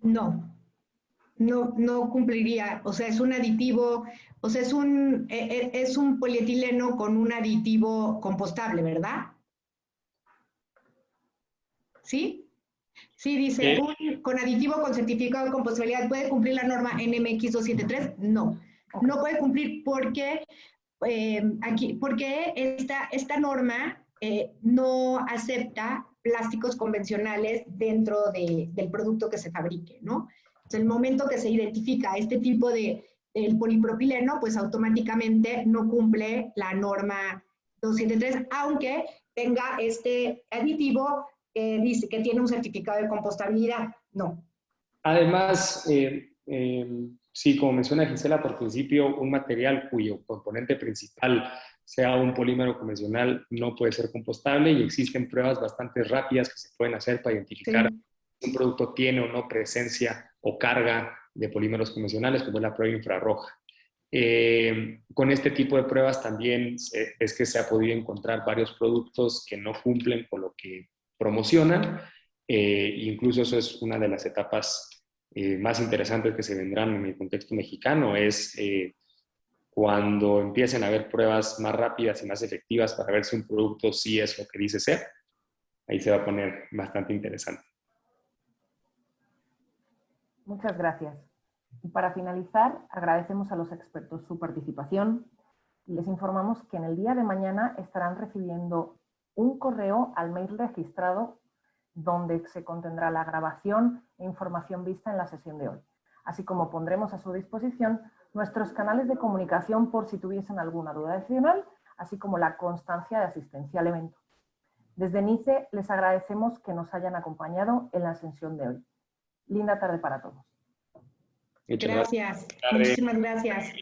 No, no cumpliría. O sea, es un aditivo, o sea, es un polietileno con un aditivo compostable, ¿verdad? ¿Sí? Sí, dice, con aditivo con certificado de compostabilidad, ¿puede cumplir la norma NMX 273? No, no puede cumplir porque, porque esta norma no acepta plásticos convencionales dentro del producto que se fabrique, ¿no? Entonces, el momento que se identifica este tipo del polipropileno, pues automáticamente no cumple la norma 273, aunque tenga este aditivo dice que tiene un certificado de compostabilidad. No. Además, sí, como menciona Gisela por principio, un material cuyo componente principal sea un polímero convencional no puede ser compostable y existen pruebas bastante rápidas que se pueden hacer para identificar si un producto tiene o no presencia o carga de polímeros convencionales, como es la prueba infrarroja. Con este tipo de pruebas también es que se ha podido encontrar varios productos que no cumplen con lo que promocionan. Incluso eso es una de las etapas más interesantes que se vendrán en el contexto mexicano, es cuando empiecen a haber pruebas más rápidas y más efectivas para ver si un producto sí es lo que dice ser. Ahí se va a poner bastante interesante. Muchas gracias. Y para finalizar, agradecemos a los expertos su participación y les informamos que en el día de mañana estarán recibiendo un correo al mail registrado donde se contendrá la grabación e información vista en la sesión de hoy, así como pondremos a su disposición nuestros canales de comunicación por si tuviesen alguna duda adicional, así como la constancia de asistencia al evento. Desde NICE les agradecemos que nos hayan acompañado en la sesión de hoy. Linda tarde para todos. Gracias. Muchísimas gracias.